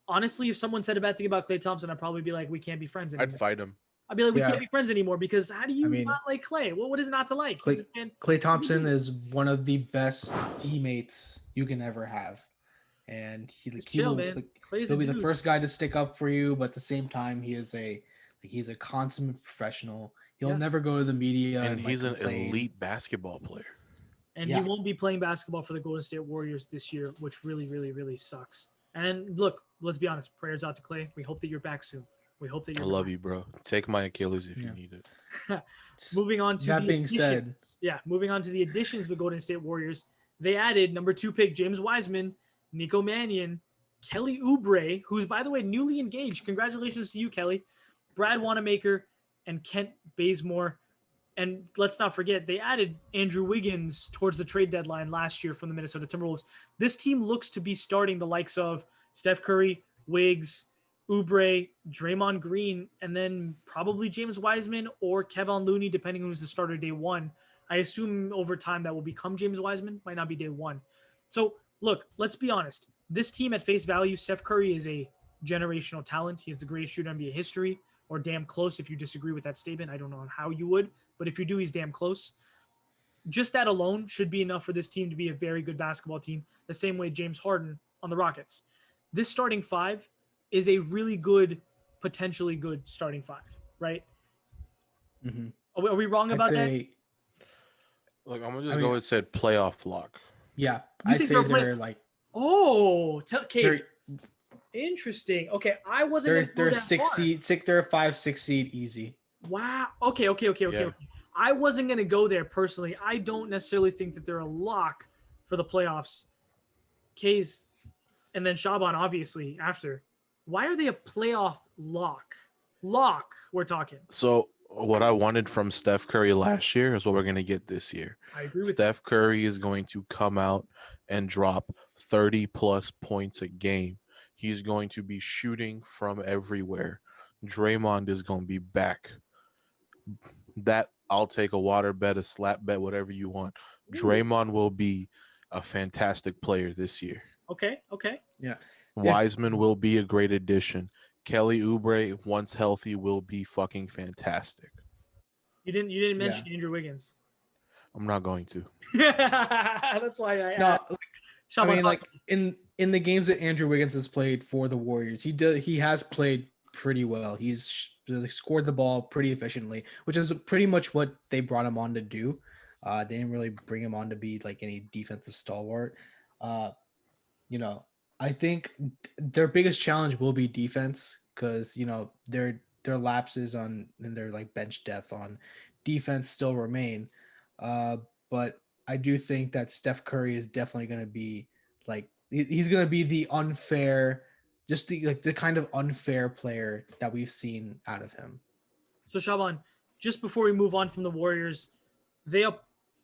Honestly, if someone said a bad thing about Klay Thompson, I'd probably be like, we can't be friends anymore. I'd fight him. I'd be like, we can't be friends anymore because how do you not like Klay? What is not to like? Klay Thompson is one of the best teammates you can ever have. And he'll be the first guy to stick up for you, but at the same time, he's a consummate professional. He'll never go to the media. And he's an elite basketball player. And he won't be playing basketball for the Golden State Warriors this year, which really, really, really sucks. And look, let's be honest. Prayers out to Klay. We hope that you're back soon. We hope that you're I love you, bro. Take my Achilles if you need it. Moving on to that being said. Yeah, moving on to the additions of the Golden State Warriors. They added number 2 pick James Wiseman, Nico Mannion, Kelly Oubre, who's, by the way, newly engaged. Congratulations to you, Kelly. Brad Wanamaker, and Kent Bazemore. And let's not forget, they added Andrew Wiggins towards the trade deadline last year from the Minnesota Timberwolves. This team looks to be starting the likes of Steph Curry, Wiggs, Oubre, Draymond Green, and then probably James Wiseman or Kevon Looney, depending on who's the starter day one. I assume over time that will become James Wiseman. Might not be day one. So, look, let's be honest. This team at face value, Steph Curry is a generational talent. He is the greatest shooter in NBA history, or damn close if you disagree with that statement. I don't know how you would, but if you do, he's damn close. Just that alone should be enough for this team to be a very good basketball team, the same way James Harden on the Rockets. This starting 5 is a really good, potentially good starting 5, right? Mm-hmm. Are we wrong about that? Look, I'm gonna just go and said playoff lock. Yeah, I'd say they're like. Oh, Kaiz. Interesting. Okay, I wasn't gonna They're go that far. they're a 5-6 seed easy. Wow. Okay. Yeah. I wasn't gonna go there personally. I don't necessarily think that they're a lock for the playoffs. Kaiz and then Shaban, obviously, after. Why are they a playoff lock? Lock, we're talking. So what I wanted from Steph Curry last year is what we're going to get this year. I agree with Steph Curry is going to come out and drop 30 plus points a game. He's going to be shooting from everywhere. Draymond is going to be back. That I'll take a water bet, a slap bet, whatever you want. Ooh. Draymond will be a fantastic player this year. Okay. Yeah. Wiseman will be a great addition. Kelly Oubre, once healthy, will be fucking fantastic. You didn't mention Andrew Wiggins. I'm not going to. That's why I No, asked. I Shaban, mean, like in the games that Andrew Wiggins has played for the Warriors, he has played pretty well. He's scored the ball pretty efficiently, which is pretty much what they brought him on to do. They didn't really bring him on to be like any defensive stalwart. You know, I think their biggest challenge will be defense because their lapses on and their like bench depth on defense still remain. But I do think that Steph Curry is definitely going to be like he's going to be the unfair, just the kind of unfair player that we've seen out of him. So Shaban, just before we move on from the Warriors, they are,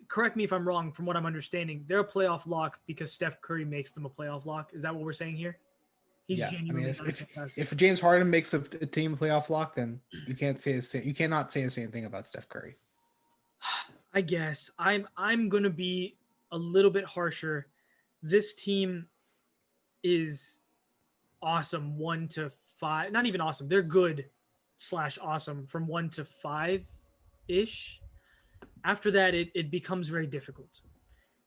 correct me if I'm wrong, from what I'm understanding, they're a playoff lock because Steph Curry makes them a playoff lock. Is that what we're saying here? He's genuinely if James Harden makes a team a playoff lock, then you cannot say the same thing about Steph Curry. I guess I'm gonna be a little bit harsher. This team is awesome 1 to 5. Not even awesome. They're good / awesome from 1 to 5 ish. After that, it becomes very difficult.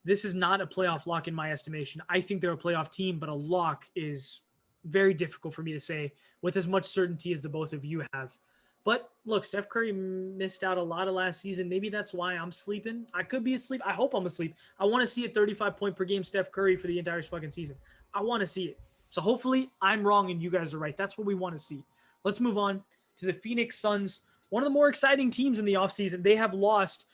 This is not a playoff lock in my estimation. I think they're a playoff team, but a lock is very difficult for me to say with as much certainty as the both of you have. But look, Steph Curry missed out a lot of last season. Maybe that's why I'm sleeping. I could be asleep. I hope I'm asleep. I want to see a 35 point per game Steph Curry for the entire fucking season. I want to see it. So hopefully I'm wrong and you guys are right. That's what we want to see. Let's move on to the Phoenix Suns, one of the more exciting teams in the offseason. They have lost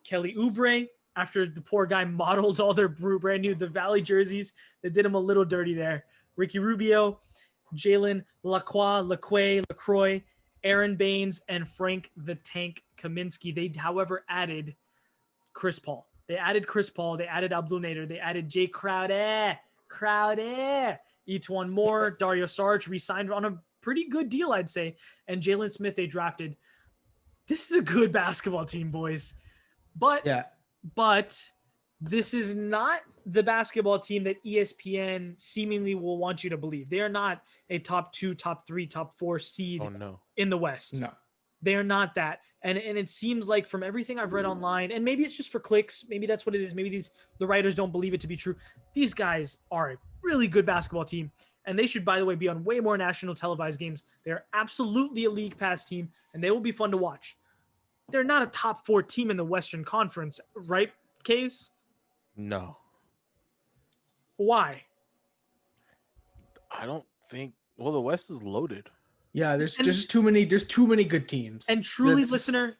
Kelly Oubre after the poor guy modeled all their brand new, the Valley jerseys. They did him a little dirty there. Ricky Rubio, Jalen LaCroix, Aaron Baines, and Frank the Tank Kaminsky. They, however, added Chris Paul. They added Abdul Nader. They added Jay Crowder, Etuan Moore, Dario Saric re-signed on a pretty good deal, I'd say. And Jalen Smith they drafted. This is a good basketball team, boys. But this is not the basketball team that ESPN seemingly will want you to believe. They are not a top 2, top 3, top 4 seed in the West. No. They are not that. And it seems like from everything I've read online, and maybe it's just for clicks, maybe that's what it is. Maybe the writers don't believe it to be true. These guys are a really good basketball team. And they should, by the way, be on way more national televised games. They're absolutely a league pass team, and they will be fun to watch. They're not a top 4 team in the Western Conference, right, Kaiz? No. Why? I don't think. Well, the West is loaded. Yeah, there's too many good teams. And truly, listener,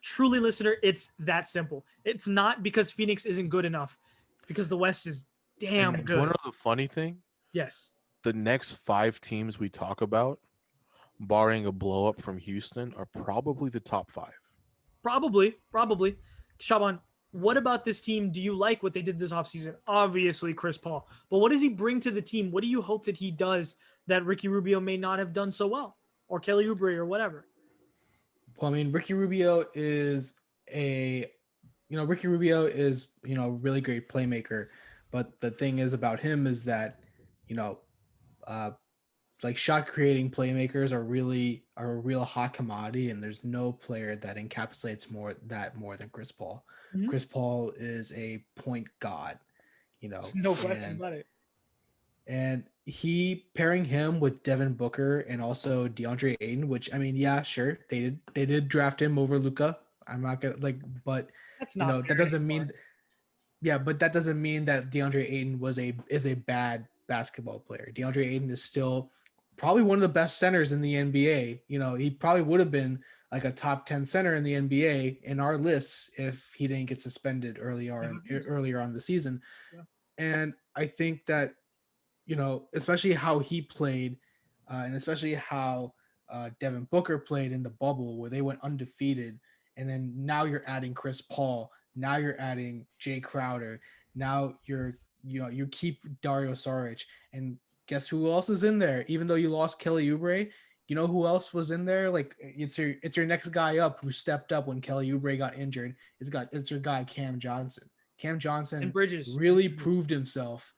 it's that simple. It's not because Phoenix isn't good enough. It's because the West is damn good. You want to know the funny thing? Yes. The next 5 teams we talk about, barring a blow up from Houston, are probably the top 5. Probably. Shaban, what about this team? Do you like what they did this offseason? Obviously, Chris Paul. But what does he bring to the team? What do you hope that he does that Ricky Rubio may not have done so well? Or Kelly Oubre or whatever? Well, I mean, Ricky Rubio is a really great playmaker. But the thing is about him is that, like shot creating playmakers are a real hot commodity, and there's no player that encapsulates more than Chris Paul. Mm-hmm. Chris Paul is a point god, No question about it. And he pairing him with Devin Booker and also DeAndre Ayton, which I mean, yeah, sure, they did draft him over Luka. I'm not gonna but that's not that doesn't mean. Yeah, but that doesn't mean that DeAndre Ayton is a bad basketball player. DeAndre Ayton is still probably one of the best centers in the NBA. You know, he probably would have been like a top 10 center in the NBA in our lists if he didn't get suspended earlier on the season. Yeah. And I think that, you know, especially how he played, and especially how Devin Booker played in the bubble where they went undefeated, and then now you're adding Chris Paul, now you're adding Jay Crowder, now you keep Dario Saric, and guess who else is in there? Even though you lost Kelly Oubre, you know who else was in there? Like it's your next guy up who stepped up when Kelly Oubre got injured. It's your guy Cam Johnson. Cam Johnson And Bridges really proved himself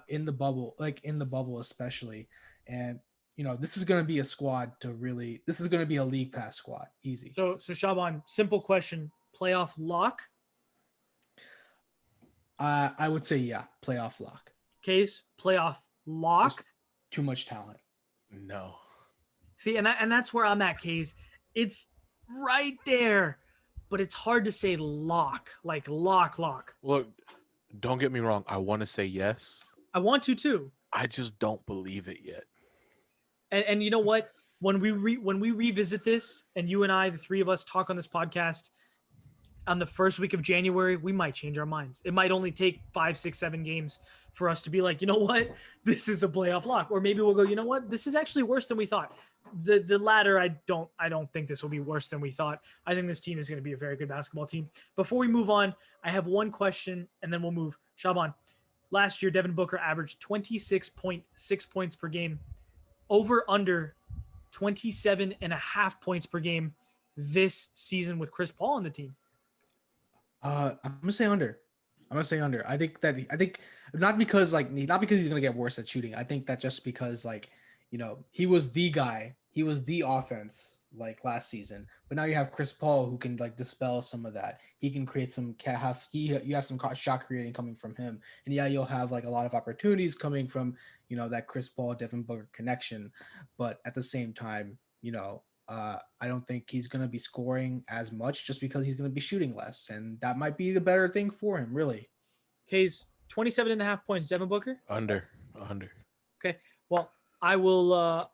in the bubble especially. And you know, this is going to be a squad this is going to be a league pass squad. Easy. So Shaban, simple question. Playoff lock? I would say, yeah, playoff lock. Kaiz, playoff lock? There's too much talent. No. See, and that's where I'm at, Kaiz. It's right there, but it's hard to say lock, like lock. Look, don't get me wrong. I want to say yes. I want to too. I just don't believe it yet. And you know what? When we revisit this, and you and I, the three of us, talk on this podcast on the first week of January, we might change our minds. It might only take 5, 6, 7 games for us to be like, you know what, this is a playoff lock, or maybe we'll go, you know what, this is actually worse than we thought. The latter, I don't think this will be worse than we thought. I think this team is going to be a very good basketball team. Before we move on, I have one question, and then we'll move. Shaban, last year Devin Booker averaged 26.6 points per game, over under 27.5 points per game this season with Chris Paul on the team. I'm gonna say under. I think not because he's gonna get worse at shooting. I think that just because, like, you know, he was the guy, he was the offense like last season, but now you have Chris Paul who can like dispel some of that. He can create you have some shot creating coming from him, and yeah, you'll have like a lot of opportunities coming from, you know, that Chris Paul Devin Booker connection, but at the same time, you know, I don't think he's going to be scoring as much just because he's going to be shooting less, and that might be the better thing for him, really. Kaiz, 27.5 points, Devin Booker? Under. Okay. Well, I will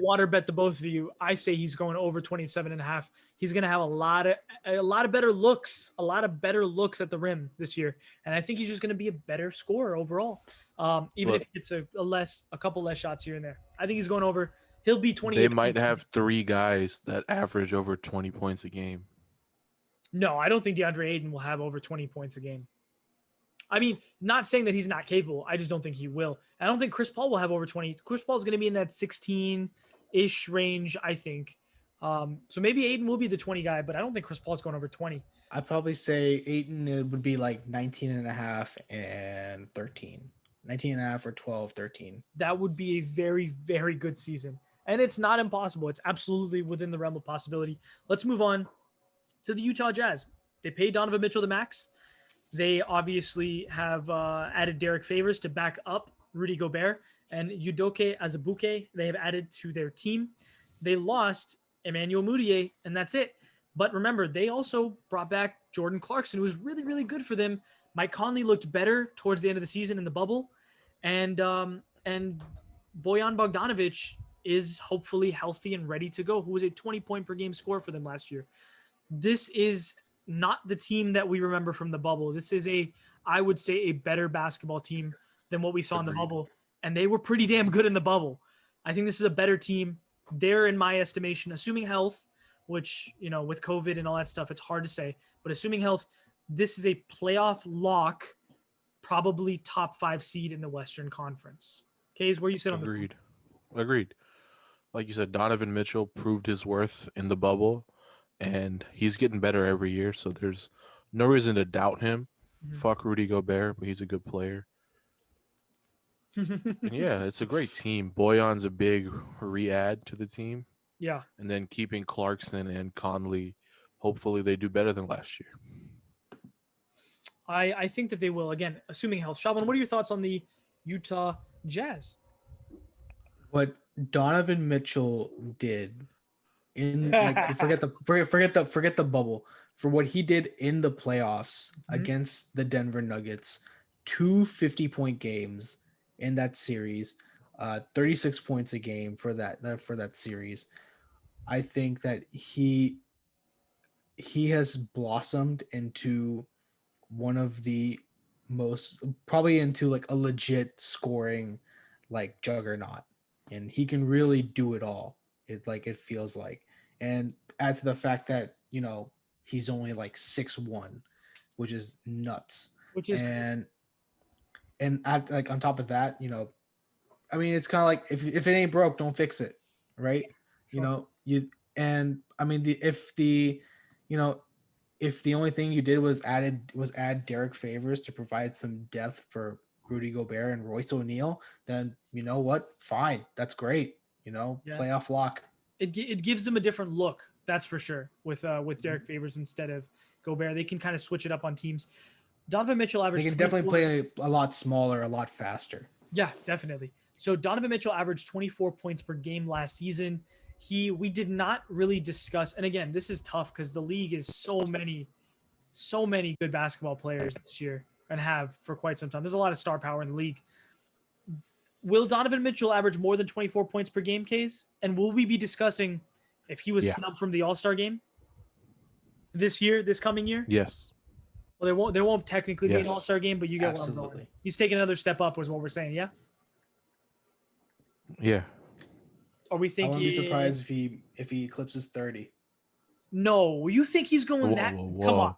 water bet the both of you. I say he's going over 27.5. He's going to have a lot of better looks at the rim this year. And I think he's just going to be a better scorer overall. Even if it's a couple less shots here and there. I think he's going over. He'll be 20. They might have 3 guys that average over 20 points a game. No, I don't think DeAndre Ayton will have over 20 points a game. I mean, not saying that he's not capable. I just don't think he will. I don't think Chris Paul will have over 20. Chris Paul is going to be in that 16-ish range, I think. So maybe Ayton will be the 20 guy, but I don't think Chris Paul is going over 20. I'd probably say Ayton would be like 19.5 and 13. 19.5 or 12, 13. That would be a very, very good season. And it's not impossible. It's absolutely within the realm of possibility. Let's move on to the Utah Jazz. They paid Donovan Mitchell the max. They obviously have added Derek Favors to back up Rudy Gobert, and Udoka Azubuike they have added to their team. They lost Emmanuel Mudiay, and that's it. But remember, they also brought back Jordan Clarkson, who was really, really good for them. Mike Conley looked better towards the end of the season in the bubble, and Bojan Bogdanovic is hopefully healthy and ready to go, who was a 20-point per game scorer for them last year. This is not the team that we remember from the bubble. This is I would say, a better basketball team than what we saw in the bubble. And they were pretty damn good in the bubble. I think this is a better team. They're, in my estimation, assuming health, which, you know, with COVID and all that stuff, it's hard to say, but assuming health, this is a playoff lock, probably top 5 seed in the Western Conference. Kaiz, where you sit on this? Agreed. Like you said, Donovan Mitchell proved his worth in the bubble, and he's getting better every year, so there's no reason to doubt him. Mm-hmm. Fuck Rudy Gobert, but he's a good player. And yeah, it's a great team. Boyan's a big re-add to the team. Yeah. And then keeping Clarkson and Conley, hopefully they do better than last year. I think that they will, again, assuming health. Shaban, what are your thoughts on the Utah Jazz? What Donovan Mitchell did in like forget the bubble, for what he did in the playoffs against the Denver Nuggets, 2 50-point games in that series, 36 points a game for that series. I think that he has blossomed into one of the most, probably into like a legit scoring like juggernaut, and he can really do it all. It feels like, and add to the fact that he's only like 6'1", which is nuts. which is And like on top of that, I mean, it's kind of like if it ain't broke, don't fix it, right? Sure. And I mean, you know if the only thing you did was add Derek Favors to provide some depth for Rudy Gobert and Royce O'Neal, then you know what? Fine, that's great. Yeah. Playoff lock. It gives them a different look, that's for sure. With Derek Favors instead of Gobert, they can kind of switch it up on teams. Donovan Mitchell They averaged. can definitely play a lot smaller, a lot faster. Yeah, definitely. So Donovan Mitchell averaged 24 points per game last season. We did not really discuss, and again, this is tough because the league is so many good basketball players this year and have for quite some time. There's a lot of star power in the league. Will Donovan Mitchell average more than 24 points per game, Kaiz? And will we be discussing if he was snubbed from the All-Star game this coming year? Yes. Well, there won't technically be an All-Star game, but you get what I'm Absolutely. going. He's taking another step up, was what we're saying. Yeah. Yeah. Are we I thinking? wouldn't be surprised if he eclipses 30. No, you think he's going that? Whoa. Come on,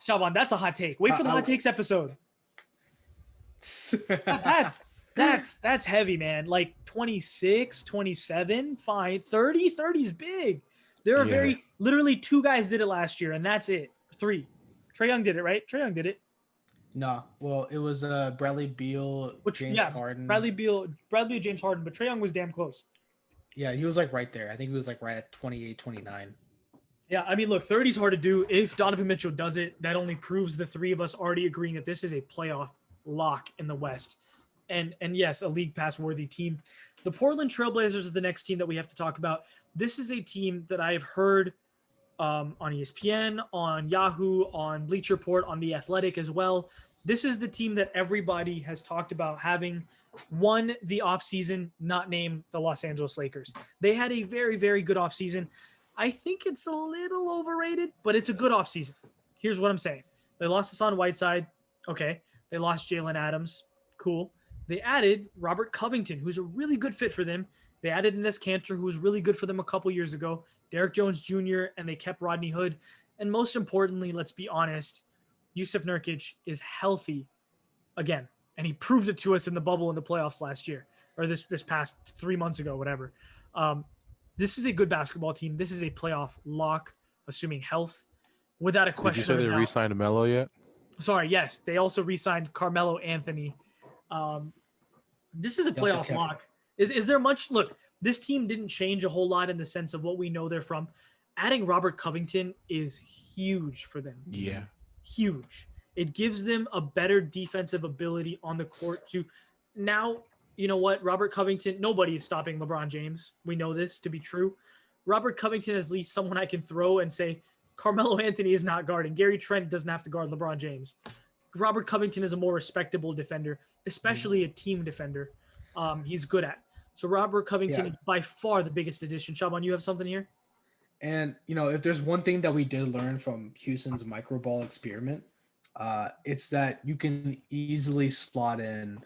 Shaban, that's a hot take. Wait for the hot takes episode. That's heavy, man. Like 26, 27, fine. 30 is big. There are literally two guys did it last year, and that's it. 3. Trae Young did it, right? Trae Young did it. No, well, it was Bradley Beal, James Harden. Bradley Beal, James Harden, but Trae Young was damn close. Yeah, he was like right there. I think he was like right at 28, 29. Yeah, I mean, look, 30 is hard to do. If Donovan Mitchell does it, that only proves the three of us already agreeing that this is a playoff lock in the West. And yes, a league pass worthy team. The Portland Trailblazers are the next team that we have to talk about. This is a team that I have heard on ESPN, on Yahoo, on Bleacher Report, on The Athletic as well. This is the team that everybody has talked about having won the offseason, not named the Los Angeles Lakers. They had a very, very good offseason. I think it's a little overrated, but it's a good offseason. Here's what I'm saying. They lost Hassan Whiteside. Okay. They lost Jalen Adams. Cool. They added Robert Covington, who's a really good fit for them. They added Enes Kanter, who was really good for them a couple years ago. Derek Jones Jr., and they kept Rodney Hood. And most importantly, let's be honest, Yusuf Nurkic is healthy again. And he proved it to us in the bubble in the playoffs last year, or this past 3 months ago, whatever. This is a good basketball team. This is a playoff lock, assuming health, without a question. Did you say they re-signed Melo yet? Sorry, yes. They also re-signed Carmelo Anthony. This is a playoff lock. Is there much? Look, this team didn't change a whole lot in the sense of what we know they're from. Adding Robert Covington is huge for them. Yeah. Huge. It gives them a better defensive ability on the court to now, you know what? Robert Covington, nobody is stopping LeBron James. We know this to be true. Robert Covington is at least someone I can throw and say, Carmelo Anthony is not guarding. Gary Trent doesn't have to guard LeBron James. Robert Covington is a more respectable defender, especially a team defender. He's good at. So Robert Covington is by far the biggest addition. Shaban, you have something here? And, if there's one thing that we did learn from Houston's micro ball experiment, it's that you can easily slot in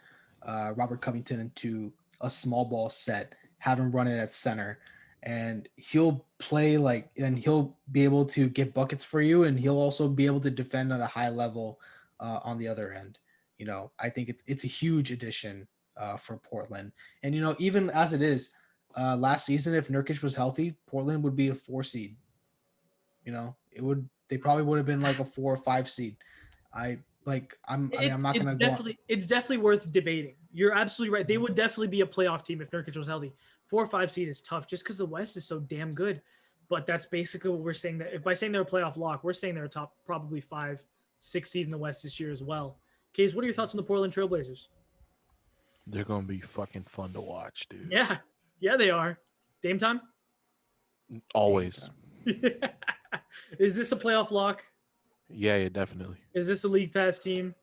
Robert Covington into a small ball set, have him run it at center, and he'll play and he'll be able to get buckets for you, and he'll also be able to defend at a high level on the other end. I think it's a huge addition for Portland. And, even as it is, last season, if Nurkic was healthy, Portland would be a 4 seed. They probably would have been like a 4 or 5 seed. I'm not going to go. It's definitely worth debating. You're absolutely right. They would definitely be a playoff team if Nurkic was healthy. 4 or 5 seed is tough just because the West is so damn good. But that's basically what we're saying. That by saying they're a playoff lock, we're saying they're a top probably 5, 6 seed in the West this year as well. Kaiz, what are your thoughts on the Portland Trailblazers? They're going to be fucking fun to watch, dude. Yeah, they are. Dame time? Always. Is this a playoff lock? Yeah, definitely. Is this a league pass team?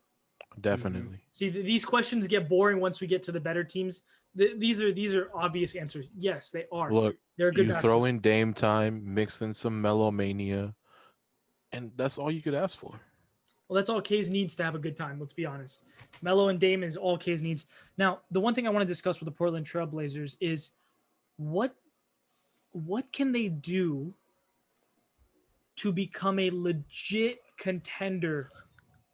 Definitely. See, these questions get boring once we get to the better teams These are obvious answers. Yes, they are. Look, They're a good you basketball. throw in Dame time, mix in some Mellow Mania, and that's all you could ask for. Well, that's all Kaiz needs to have a good time. Let's be honest. Melo and Dame is all Kaiz needs. Now, the one thing I want to discuss with the Portland Trailblazers is what can they do to become a legit contender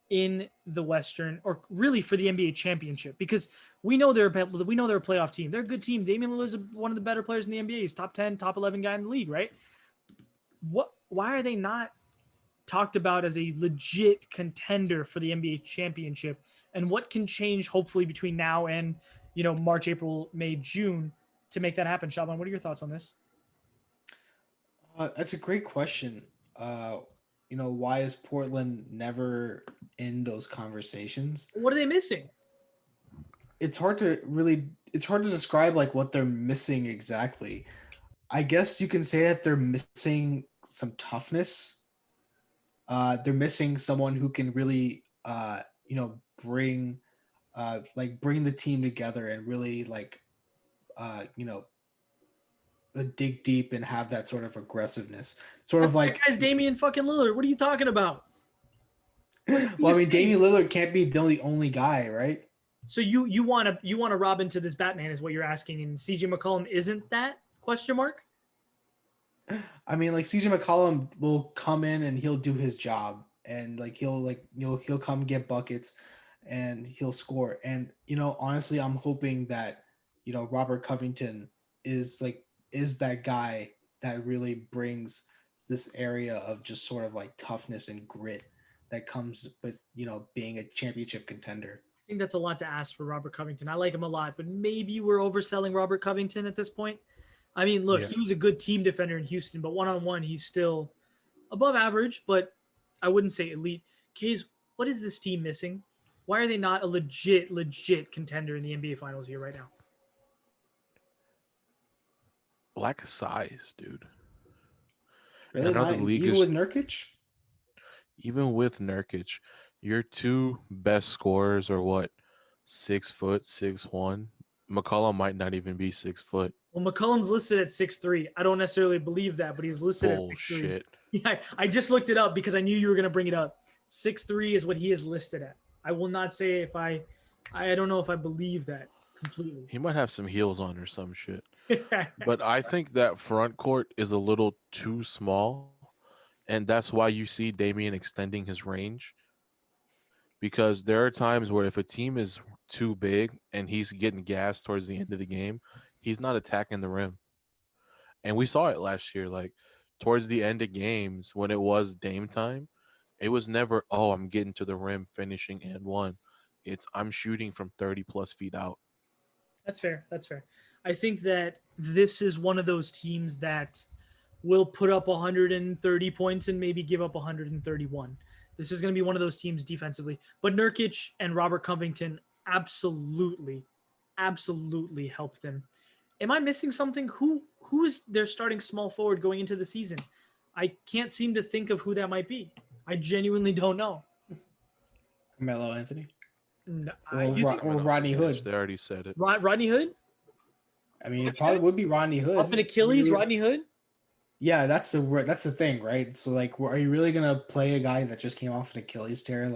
in the Western, or really for the NBA championship? Because we know they're a playoff team. They're a good team. Damian Lillard's one of the better players in the NBA. He's top 10, top 11 guy in the league, right? Why are they not talked about as a legit contender for the NBA championship? And what can change hopefully between now and, March, April, May, June to make that happen? Shaban, what are your thoughts on this? That's a great question. Why is Portland never in those conversations? What are they missing? It's hard to describe like what they're missing exactly. I guess you can say that they're missing some toughness. They're missing someone who can really, bring the team together and really dig deep and have that sort of aggressiveness. Sort of like, that guy's Damian fucking Lillard. What are you talking about? Well, I mean, Damian Lillard can't be the only guy, right? So you want to rob into this Batman is what you're asking, and CJ McCollum isn't that ? I mean, like CJ McCollum will come in and he'll do his job, and he'll come get buckets, and he'll score. And honestly, I'm hoping that Robert Covington is that guy that really brings this area of just sort of like toughness and grit that comes with being a championship contender. I think that's a lot to ask for Robert Covington. I like him a lot, but maybe we're overselling Robert Covington at this point. I mean, look, He was a good team defender in Houston, but one-on-one, he's still above average, but I wouldn't say elite. Kaiz, what is this team missing? Why are they not a legit contender in the NBA Finals here right now? Lack of size, dude. Really? Even with Nurkic? Even with Nurkic, your two best scorers are what? 6 foot, 6'1". McCollum might not even be 6 foot. Well, McCollum's listed at 6'3". I don't necessarily believe that, but he's listed at 6'3". Bullshit. Yeah, I just looked it up because I knew you were going to bring it up. 6'3" is what he is listed at. I will not say if I don't know if I believe that completely. He might have some heels on or some shit. But I think that front court is a little too small, and that's why you see Damian extending his range. Because there are times where if a team is too big and he's getting gassed towards the end of the game, he's not attacking the rim. And we saw it last year, like towards the end of games when it was Dame time, it was never, oh, I'm getting to the rim, finishing and one. It's I'm shooting from 30 plus feet out. That's fair. I think that this is one of those teams that will put up 130 points and maybe give up 131. This is going to be one of those teams defensively. But Nurkic and Robert Covington absolutely helped them. Am I missing something? Who is their starting small forward going into the season? I can't seem to think of who that might be. I genuinely don't know. Carmelo Anthony? No, or Rodney Hood. They already said it. Rodney Hood? I mean, it probably would be Rodney Hood. Off an Achilles, Rodney Hood? Yeah, that's the thing, right? So, like, are you really gonna play a guy that just came off an Achilles tear,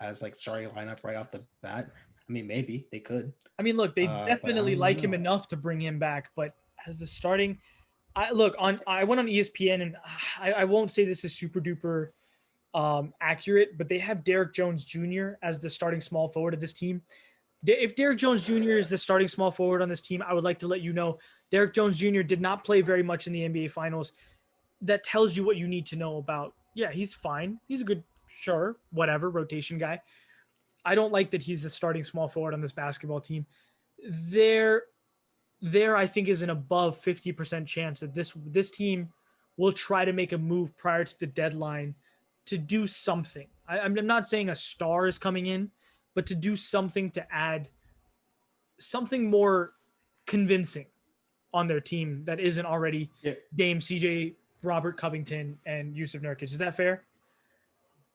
as starting lineup right off the bat? I mean, maybe they could. I mean, look, they definitely like him enough to bring him back, but as the starting, I went on ESPN, and I won't say this is super duper accurate, but they have Derrick Jones Jr. as the starting small forward of this team. If Derrick Jones Jr. is the starting small forward on this team, I would like to let you know Derrick Jones Jr. did not play very much in the NBA Finals. That tells you what you need to know about. Yeah, he's fine. He's a good, sure, whatever, rotation guy. I don't like that he's the starting small forward on this basketball team. There I think is an above 50% chance that this team will try to make a move prior to the deadline to do something. I'm not saying a star is coming in, but to do something to add something more convincing on their team that isn't already Dame, CJ, Robert Covington, and Yusuf Nurkic. Is that fair?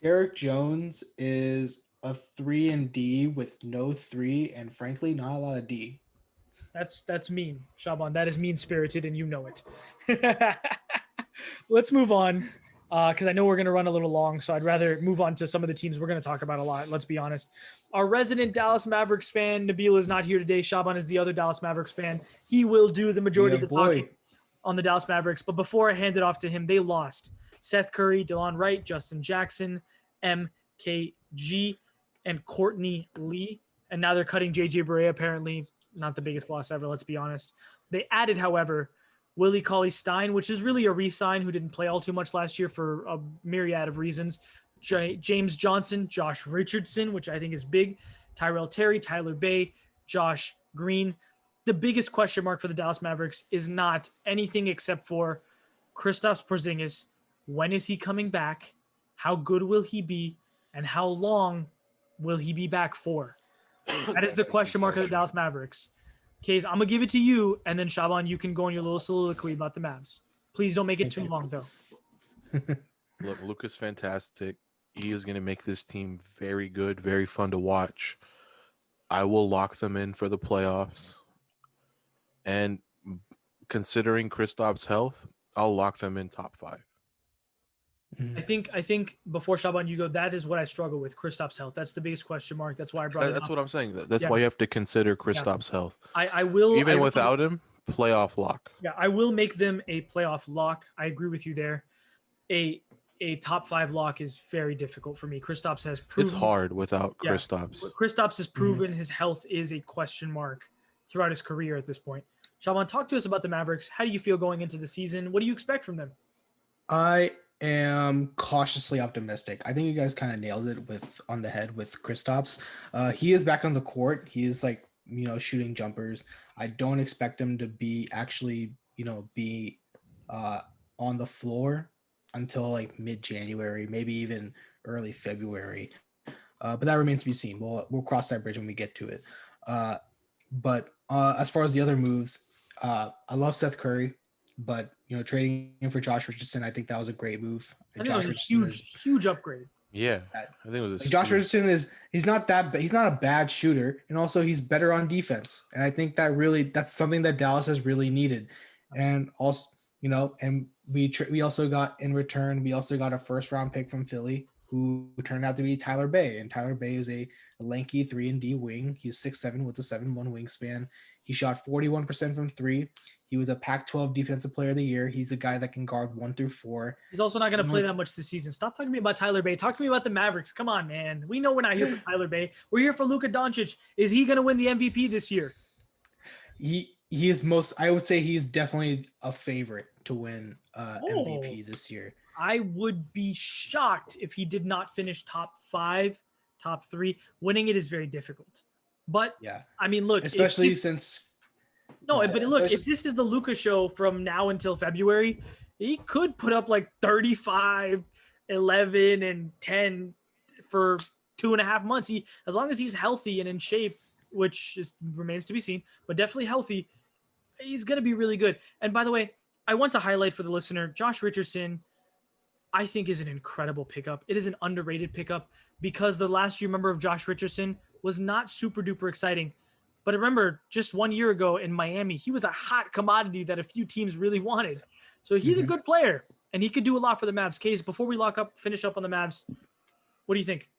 Derrick Jones is a 3 and D with no 3, and frankly, not a lot of D. That's mean, Shaban. That is mean spirited, and you know it. Let's move on, because I know we're going to run a little long, so I'd rather move on to some of the teams we're going to talk about a lot. Let's be honest. Our resident Dallas Mavericks fan, Nabil, is not here today. Shaban is the other Dallas Mavericks fan. He will do the majority of the talking on the Dallas Mavericks. But before I hand it off to him, they lost Seth Curry, DeLon Wright, Justin Jackson, MKG, and Courtney Lee. And now they're cutting JJ Barea, apparently. Not the biggest loss ever, let's be honest. They added, however, Willie Cauley-Stein, which is really a re-sign who didn't play all too much last year for a myriad of reasons. James Johnson, Josh Richardson, which I think is big, Tyrell Terry, Tyler Bay, Josh Green. The biggest question mark for the Dallas Mavericks is not anything except for Kristaps Porzingis. When is he coming back? How good will he be? And how long will he be back for? That is the question mark of the Dallas Mavericks. Kaiz, I'm going to give it to you, and then Shaban, you can go on your little soliloquy about the Mavs. Please don't make it too long, though. Look, Luka's fantastic. He is going to make this team very good, very fun to watch. I will lock them in for the playoffs. And considering Kristaps' health, I'll lock them in top 5. I think before Shaban, you go, that is what I struggle with, Kristaps' health. That's the biggest question mark. That's why I brought it up. That's what I'm saying. That's why you have to consider Kristaps' health. I will. Even without him, playoff lock. Yeah, I will make them a playoff lock. I agree with you there. A top 5 lock is very difficult for me. Kristaps has proven. It's hard without Kristaps. Kristaps has proven his health is a question mark throughout his career at this point. Shaban, talk to us about the Mavericks. How do you feel going into the season? What do you expect from them? I am cautiously optimistic. I think you guys kind of nailed it on the head with Kristaps. He is back on the court. He is shooting jumpers. I don't expect him to be actually, be on the floor until like mid-January, maybe even early February. But that remains to be seen. We'll cross that bridge when we get to it. But as far as the other moves, I love Seth Curry. But trading him for Josh Richardson, I think that was a great move. I think it was a huge upgrade. Yeah, I think it was. Josh Richardson he's not a bad shooter, and also he's better on defense. And I think that's something that Dallas has really needed. Absolutely. And also, and we also got in return, we also got a first round pick from Philly who turned out to be Tyler Bay, and Tyler Bay is a lanky 3-and-D wing. He's 6'7" with a 7'1" wingspan. He shot 41% from 3. He was a Pac-12 Defensive Player of the Year. He's a guy that can guard 1 through 4. He's also not going to play that much this season. Stop talking to me about Tyler Bay. Talk to me about the Mavericks. Come on, man. We know we're not here for Tyler Bay. We're here for Luka Doncic. Is he going to win the MVP this year? He is I would say he's definitely a favorite to win MVP this year. I would be shocked if he did not finish top 5, top 3. Winning it is very difficult. But yeah, I mean, look, especially since if this is the Luka show from now until February, he could put up like 35, 11, and 10 for 2.5 months. As long as he's healthy and in shape, which remains to be seen, but definitely healthy, he's going to be really good. And by the way, I want to highlight for the listener, Josh Richardson, I think is an incredible pickup. It is an underrated pickup because the last you remember of Josh Richardson was not super duper exciting. But remember, just 1 year ago in Miami, he was a hot commodity that a few teams really wanted. So he's a good player, and he could do a lot for the Mavs. Kaiz, before we finish up on the Mavs, what do you think?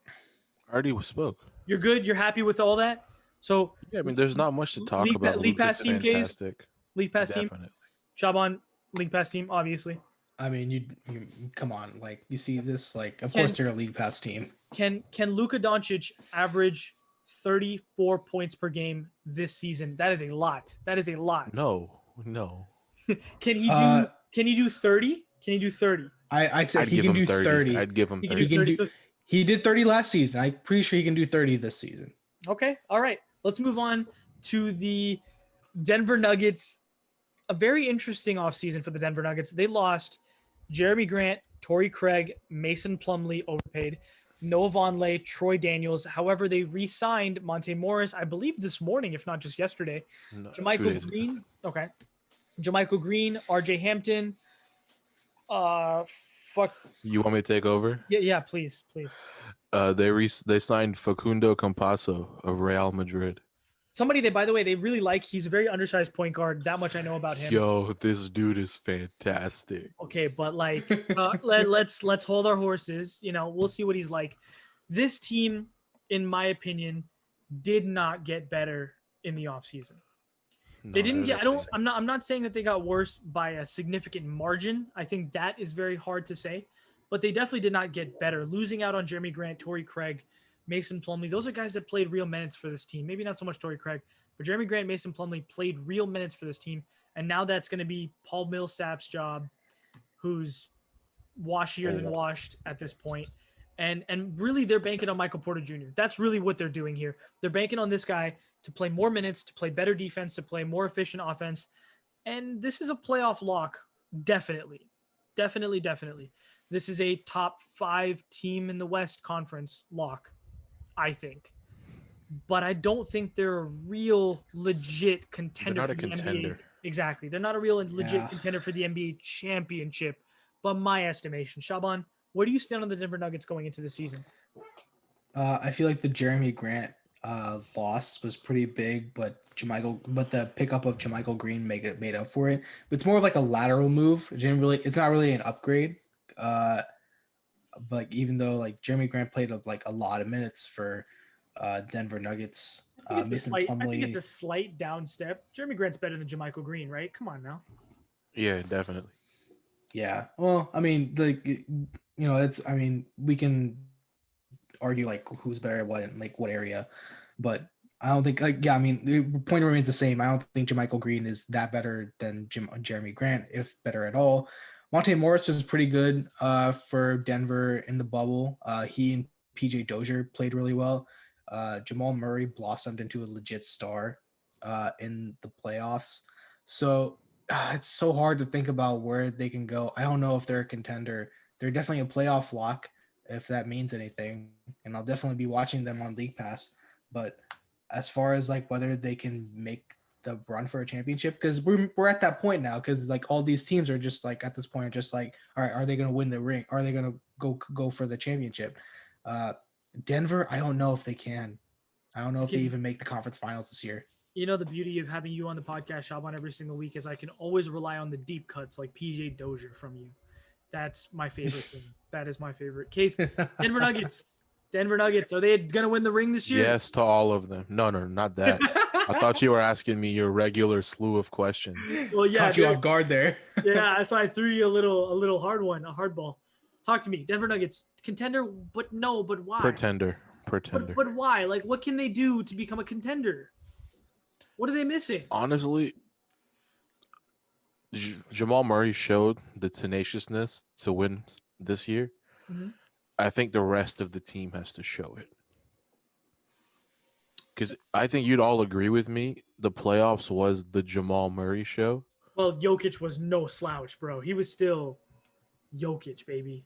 I already spoke. You're good? You're happy with all that? So yeah, I mean, there's not much to talk about. League pass team, Kaiz? League pass team? Definitely. Shaban, league pass team, obviously. I mean, you come on, like you see this, like of course they're a league pass team. Can Luka Doncic average 34 points per game this season? That is a lot. No. Can he do 30? Can he do 30? I'd say he can do 30. I'd give him 30. He did 30 last season. I'm pretty sure he can do 30 this season. Okay. All right. Let's move on to the Denver Nuggets. A very interesting offseason for the Denver Nuggets. They lost Jeremy Grant, Torrey Craig, Mason Plumlee, overpaid, Noah Vonleh, Troy Daniels. However, they re-signed Monte Morris, I believe this morning, if not just yesterday. No, JaMychal Green. Okay. JaMychal Green, RJ Hampton. You want me to take over? Yeah, please. They signed Facundo Campasso of Real Madrid. Somebody by the way, they really like. He's a very undersized point guard. That much I know about him. Yo, this dude is fantastic. Okay, but like, let's hold our horses. We'll see what he's like. This team, in my opinion, did not get better in the offseason. They didn't get. I'm not saying that they got worse by a significant margin. I think that is very hard to say, but they definitely did not get better. Losing out on Jeremy Grant, Torrey Craig, Mason Plumlee, those are guys that played real minutes for this team. Maybe not so much Torrey Craig, but Jeremy Grant, Mason Plumlee played real minutes for this team, and now that's going to be Paul Millsap's job, who's washier than washed at this point. And really, they're banking on Michael Porter Jr. That's really what they're doing here. They're banking on this guy to play more minutes, to play better defense, to play more efficient offense. And this is a playoff lock, definitely. Definitely. This is a top 5 team in the West Conference lock, I think. But I don't think they're a real legit contender. They're not a contender. NBA. Exactly. They're not a real legit contender for the NBA championship, by my estimation. Shaban, where do you stand on the Denver Nuggets going into the season? I feel like the Jeremy Grant loss was pretty big, but the pickup of JaMychal Green made up for it. But it's more of like a lateral move. It's not really an upgrade. But even though like Jeremy Grant played like a lot of minutes for Denver Nuggets, I think it's a slight down step. Jeremy Grant's better than JaMychal Green, right? Come on now. Yeah, definitely. Yeah. Well, I mean, we can argue like who's better at what area, but I don't think the point remains the same. I don't think JaMychal Green is that better than Jeremy Grant, if better at all. Monte Morris was pretty good for Denver in the bubble. He and PJ Dozier played really well. Jamal Murray blossomed into a legit star in the playoffs. So it's so hard to think about where they can go. I don't know if they're a contender. They're definitely a playoff lock, if that means anything. And I'll definitely be watching them on League Pass. But as far as like whether they can make the run for a championship, because we're at that point now, because like all these teams are just like at this point are just like, all right, are they going to win the ring? Are they going to go for the championship? Denver, I don't know if they can. I don't know if they even make the conference finals this year. The beauty of having you on the podcast, Shaban, every single week is I can always rely on the deep cuts like PJ Dozier from you. That's my favorite thing. That is my favorite. Case, Denver Nuggets. Are they going to win the ring this year? Yes to all of them. No, not that. I thought you were asking me your regular slew of questions. Well, yeah. Caught you off guard there. Yeah, so I threw you a little hard one, a hard ball. Talk to me. Denver Nuggets, contender, but why? Pretender. But why? Like, what can they do to become a contender? What are they missing? Honestly, Jamal Murray showed the tenaciousness to win this year. Mm-hmm. I think the rest of the team has to show it. Because I think you'd all agree with me, the playoffs was the Jamal Murray show. Well, Jokic was no slouch, bro. He was still Jokic, baby.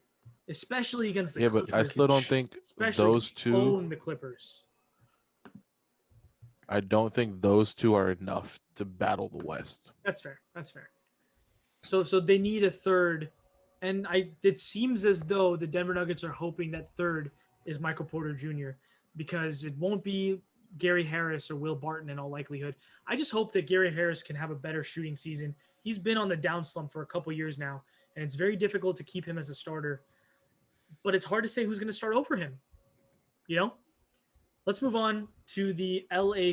Especially against the Clippers. But I still don't think those two own the Clippers. I don't think those two are enough to battle the West. That's fair. So they need a third, and it seems as though the Denver Nuggets are hoping that third is Michael Porter Jr. because it won't be Gary Harris or Will Barton in all likelihood. I just hope that Gary Harris can have a better shooting season. He's been on the down slump for a couple years now, and it's very difficult to keep him as a starter. But it's hard to say who's going to start over him. Let's move on to the LA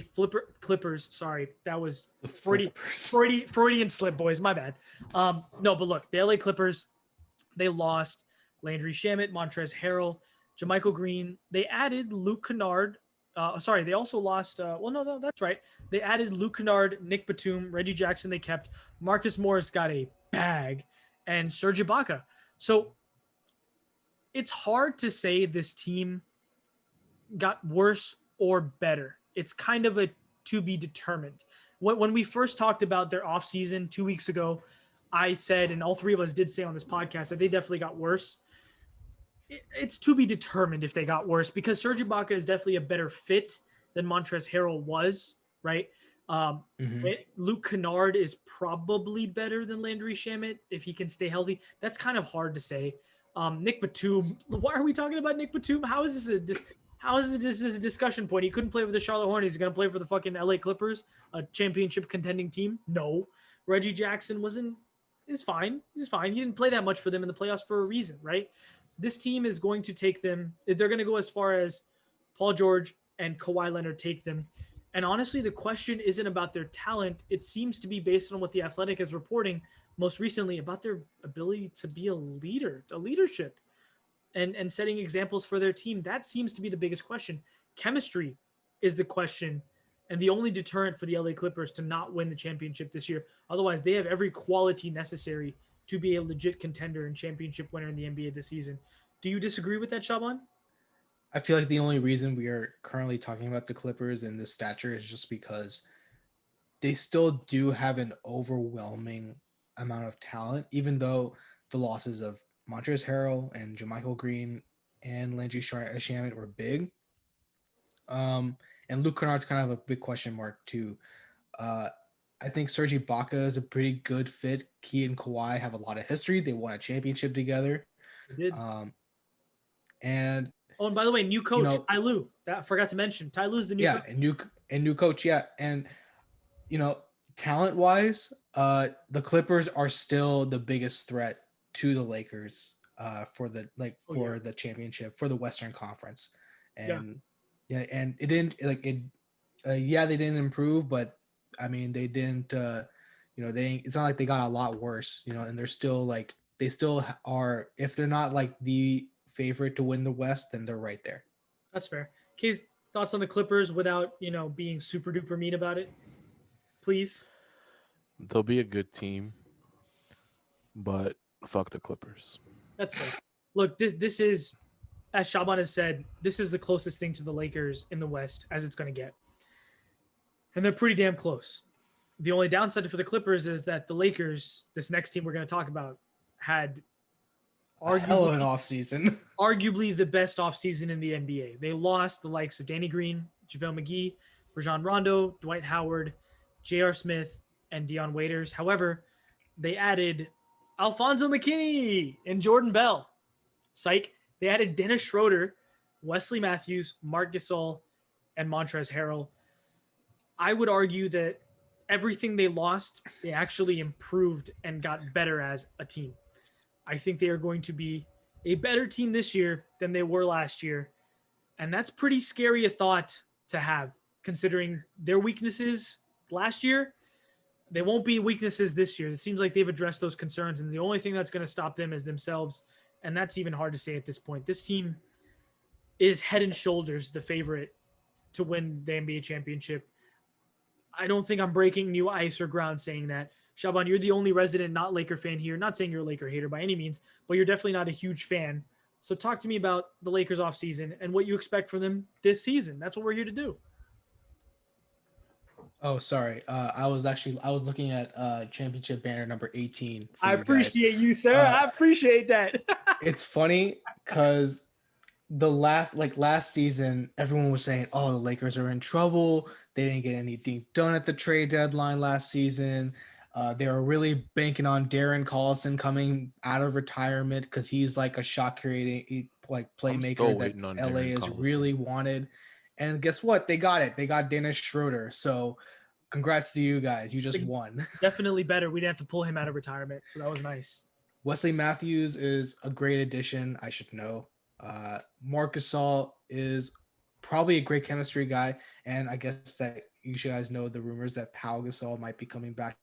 Clippers. Sorry, that was Freudian slip, boys. My bad. No, but look, the LA Clippers, they lost Landry Shamet, Montrezl Harrell, JaMychal Green. They added Luke Kennard. They also lost. No, that's right. They added Luke Kennard, Nick Batum, Reggie Jackson. They kept Marcus Morris got a bag, and Serge Ibaka. So it's hard to say this team got worse or better. It's kind of a to be determined. When we first talked about their offseason 2 weeks ago, I said, and all three of us did say on this podcast, that they definitely got worse. It's to be determined if they got worse because Serge Ibaka is definitely a better fit than Montrezl Harrell was, right? Luke Kennard is probably better than Landry Shamet if he can stay healthy. That's kind of hard to say. Nick Batum, why are we talking about Nick Batum? How is this a discussion point? He couldn't play with the Charlotte Hornets. He's going to play for the fucking LA Clippers, a championship contending team? No. Reggie Jackson is fine. He's fine. He didn't play that much for them in the playoffs for a reason, right? This team is going to take them. They're going to go as far as Paul George and Kawhi Leonard take them. And honestly, the question isn't about their talent. It seems to be based on what The Athletic is reporting most recently about their ability to be a leadership and setting examples for their team. That seems to be the biggest question. Chemistry is the question and the only deterrent for the LA Clippers to not win the championship this year. Otherwise, they have every quality necessary to be a legit contender and championship winner in the NBA this season. Do you disagree with that, Shaban? I feel like the only reason we are currently talking about the Clippers in this stature is just because they still do have an overwhelming amount of talent, even though the losses of Montrezl Harrell and JaMychal Green and Landry Shamet were big. And Luke Kennard's kind of a big question mark too. I think Serge Ibaka is a pretty good fit. He and Kawhi have a lot of history. They won a championship together. They did. And by the way, new coach, Ty Lue. That I forgot to mention. Ty Lue's the new coach. New coach, yeah. And talent-wise, the Clippers are still the biggest threat to the Lakers for the championship, for the Western Conference. And and it didn't they didn't improve, but I mean they didn't it's not like they got a lot worse, and they're still they still are, if they're not the favorite to win the West, then they're right there. That's fair. Kaiz, thoughts on the Clippers without being super duper mean about it, please? They'll be a good team, but fuck the Clippers. That's fair. Look, this is, as Shaban has said, this is the closest thing to the Lakers in the West as it's going to get. And they're pretty damn close. The only downside for the Clippers is that the Lakers, this next team we're going to talk about, had hell of an offseason. Arguably the best offseason in the NBA. They lost the likes of Danny Green, JaVale McGee, Rajon Rondo, Dwight Howard, J.R. Smith, and Dion Waiters. However, they added Alfonso McKinney and Jordan Bell. Psych. They added Dennis Schroeder, Wesley Matthews, Marc Gasol, and Montrezl Harrell. I would argue that everything they lost, they actually improved and got better as a team. I think they are going to be a better team this year than they were last year. And that's pretty scary a thought to have, considering their weaknesses last year. They won't be weaknesses this year. It seems like they've addressed those concerns, and the only thing that's going to stop them is themselves. And that's even hard to say at this point. This team is head and shoulders the favorite to win the NBA championship. I don't think I'm breaking new ice or ground saying that. Shaban, you're the only resident not Laker fan here. Not saying you're a Laker hater by any means, but you're definitely not a huge fan. So talk to me about the Lakers offseason and what you expect from them this season. That's what we're here to do. Oh, sorry. I was looking at championship banner number 18. I appreciate you, sir. I appreciate that. It's funny because last season, everyone was saying, "Oh, the Lakers are in trouble. They didn't get anything done at the trade deadline last season. They were really banking on Darren Collison coming out of retirement because he's like a shot creating playmaker that LA has really wanted." And guess what? They got it. They got Dennis Schroeder. So congrats to you guys. You just won. Definitely better. We didn't have to pull him out of retirement. So that was nice. Wesley Matthews is a great addition. I should know. Marc Gasol is probably a great chemistry guy. And I guess that you guys know the rumors that Pau Gasol might be coming back.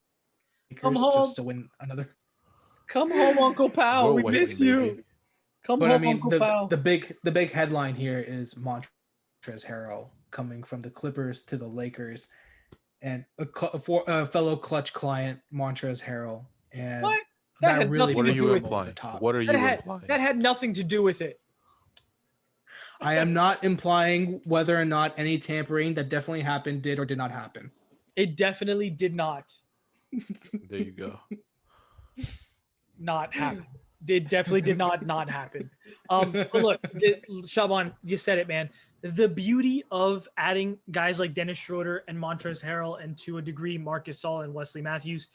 Come home. Just to win another. Come home, Uncle Pau. We miss you. Come home, Uncle Pau. The big headline here is Montrezl Harrell coming from the Clippers to the Lakers, and a fellow clutch client, Montrezl Harrell. And what? That really what are you implying? What are you implying? That had nothing to do with it. I am not implying whether or not any tampering that definitely happened did or did not happen. It definitely did not. There you go. Not happen. It definitely did not happen. But look, Shaban, you said it, man. The beauty of adding guys like Dennis Schroeder and Montrezl Harrell, and to a degree Marc Gasol and Wesley Matthews,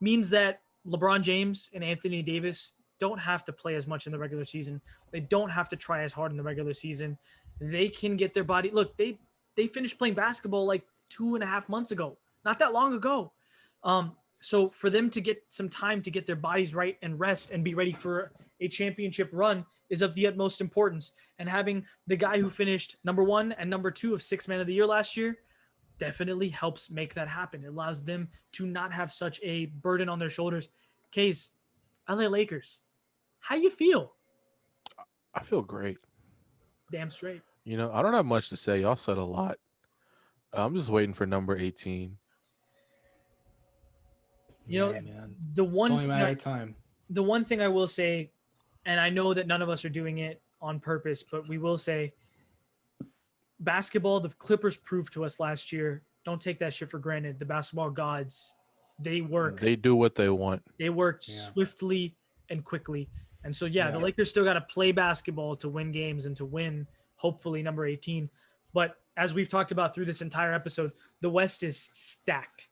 means that LeBron James and Anthony Davis don't have to play as much in the regular season. They don't have to try as hard in the regular season. they can get their body. Look, they finished playing basketball like 2.5 months ago, not that long ago. So for them to get some time to get their bodies right and rest and be ready for a championship run is of the utmost importance. And having the guy who finished number 1 and number 2 of Sixth Man of the Year last year definitely helps make that happen. It allows them to not have such a burden on their shoulders. Kaiz, LA Lakers, how you feel? I feel great. Damn straight. You know, I don't have much to say. Y'all said a lot. I'm just waiting for number 18. You know, man. the one Only thing matter of time. the one thing I will say, and I know that none of us are doing it on purpose, but we will say basketball, the Clippers proved to us last year, don't take that shit for granted. The basketball gods, they work. They do what they want. They work swiftly and quickly. And so, the Lakers still got to play basketball to win games and to win, hopefully, number 18. But as we've talked about through this entire episode, the West is stacked.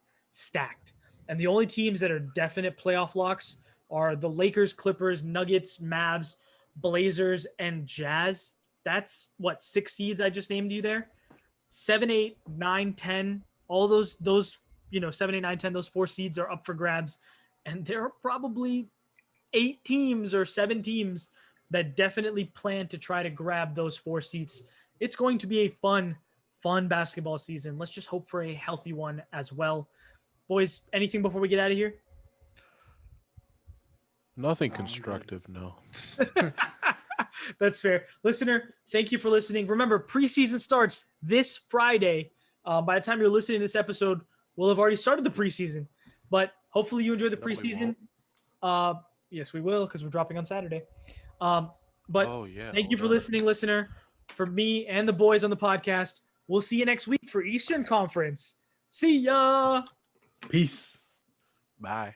And the only teams that are definite playoff locks are the Lakers, Clippers, Nuggets, Mavs, Blazers, and Jazz. That's what 6 seeds I just named you there. 7, 8, 9, 10. All those 7, 8, 9, 10. Those 4 seeds are up for grabs, and there are probably 8 teams or 7 teams that definitely plan to try to grab those 4 seats. It's going to be a fun basketball season. Let's just hope for a healthy one as well. Boys, anything before we get out of here? Nothing constructive, no. That's fair. Listener, thank you for listening. Remember, preseason starts this Friday. By the time you're listening to this episode, we'll have already started the preseason. But hopefully you enjoy the preseason. Yes, we will, because we're dropping on Saturday. Thank you for listening, listener. For me and the boys on the podcast, we'll see you next week for Eastern Conference. See ya. Peace. Bye.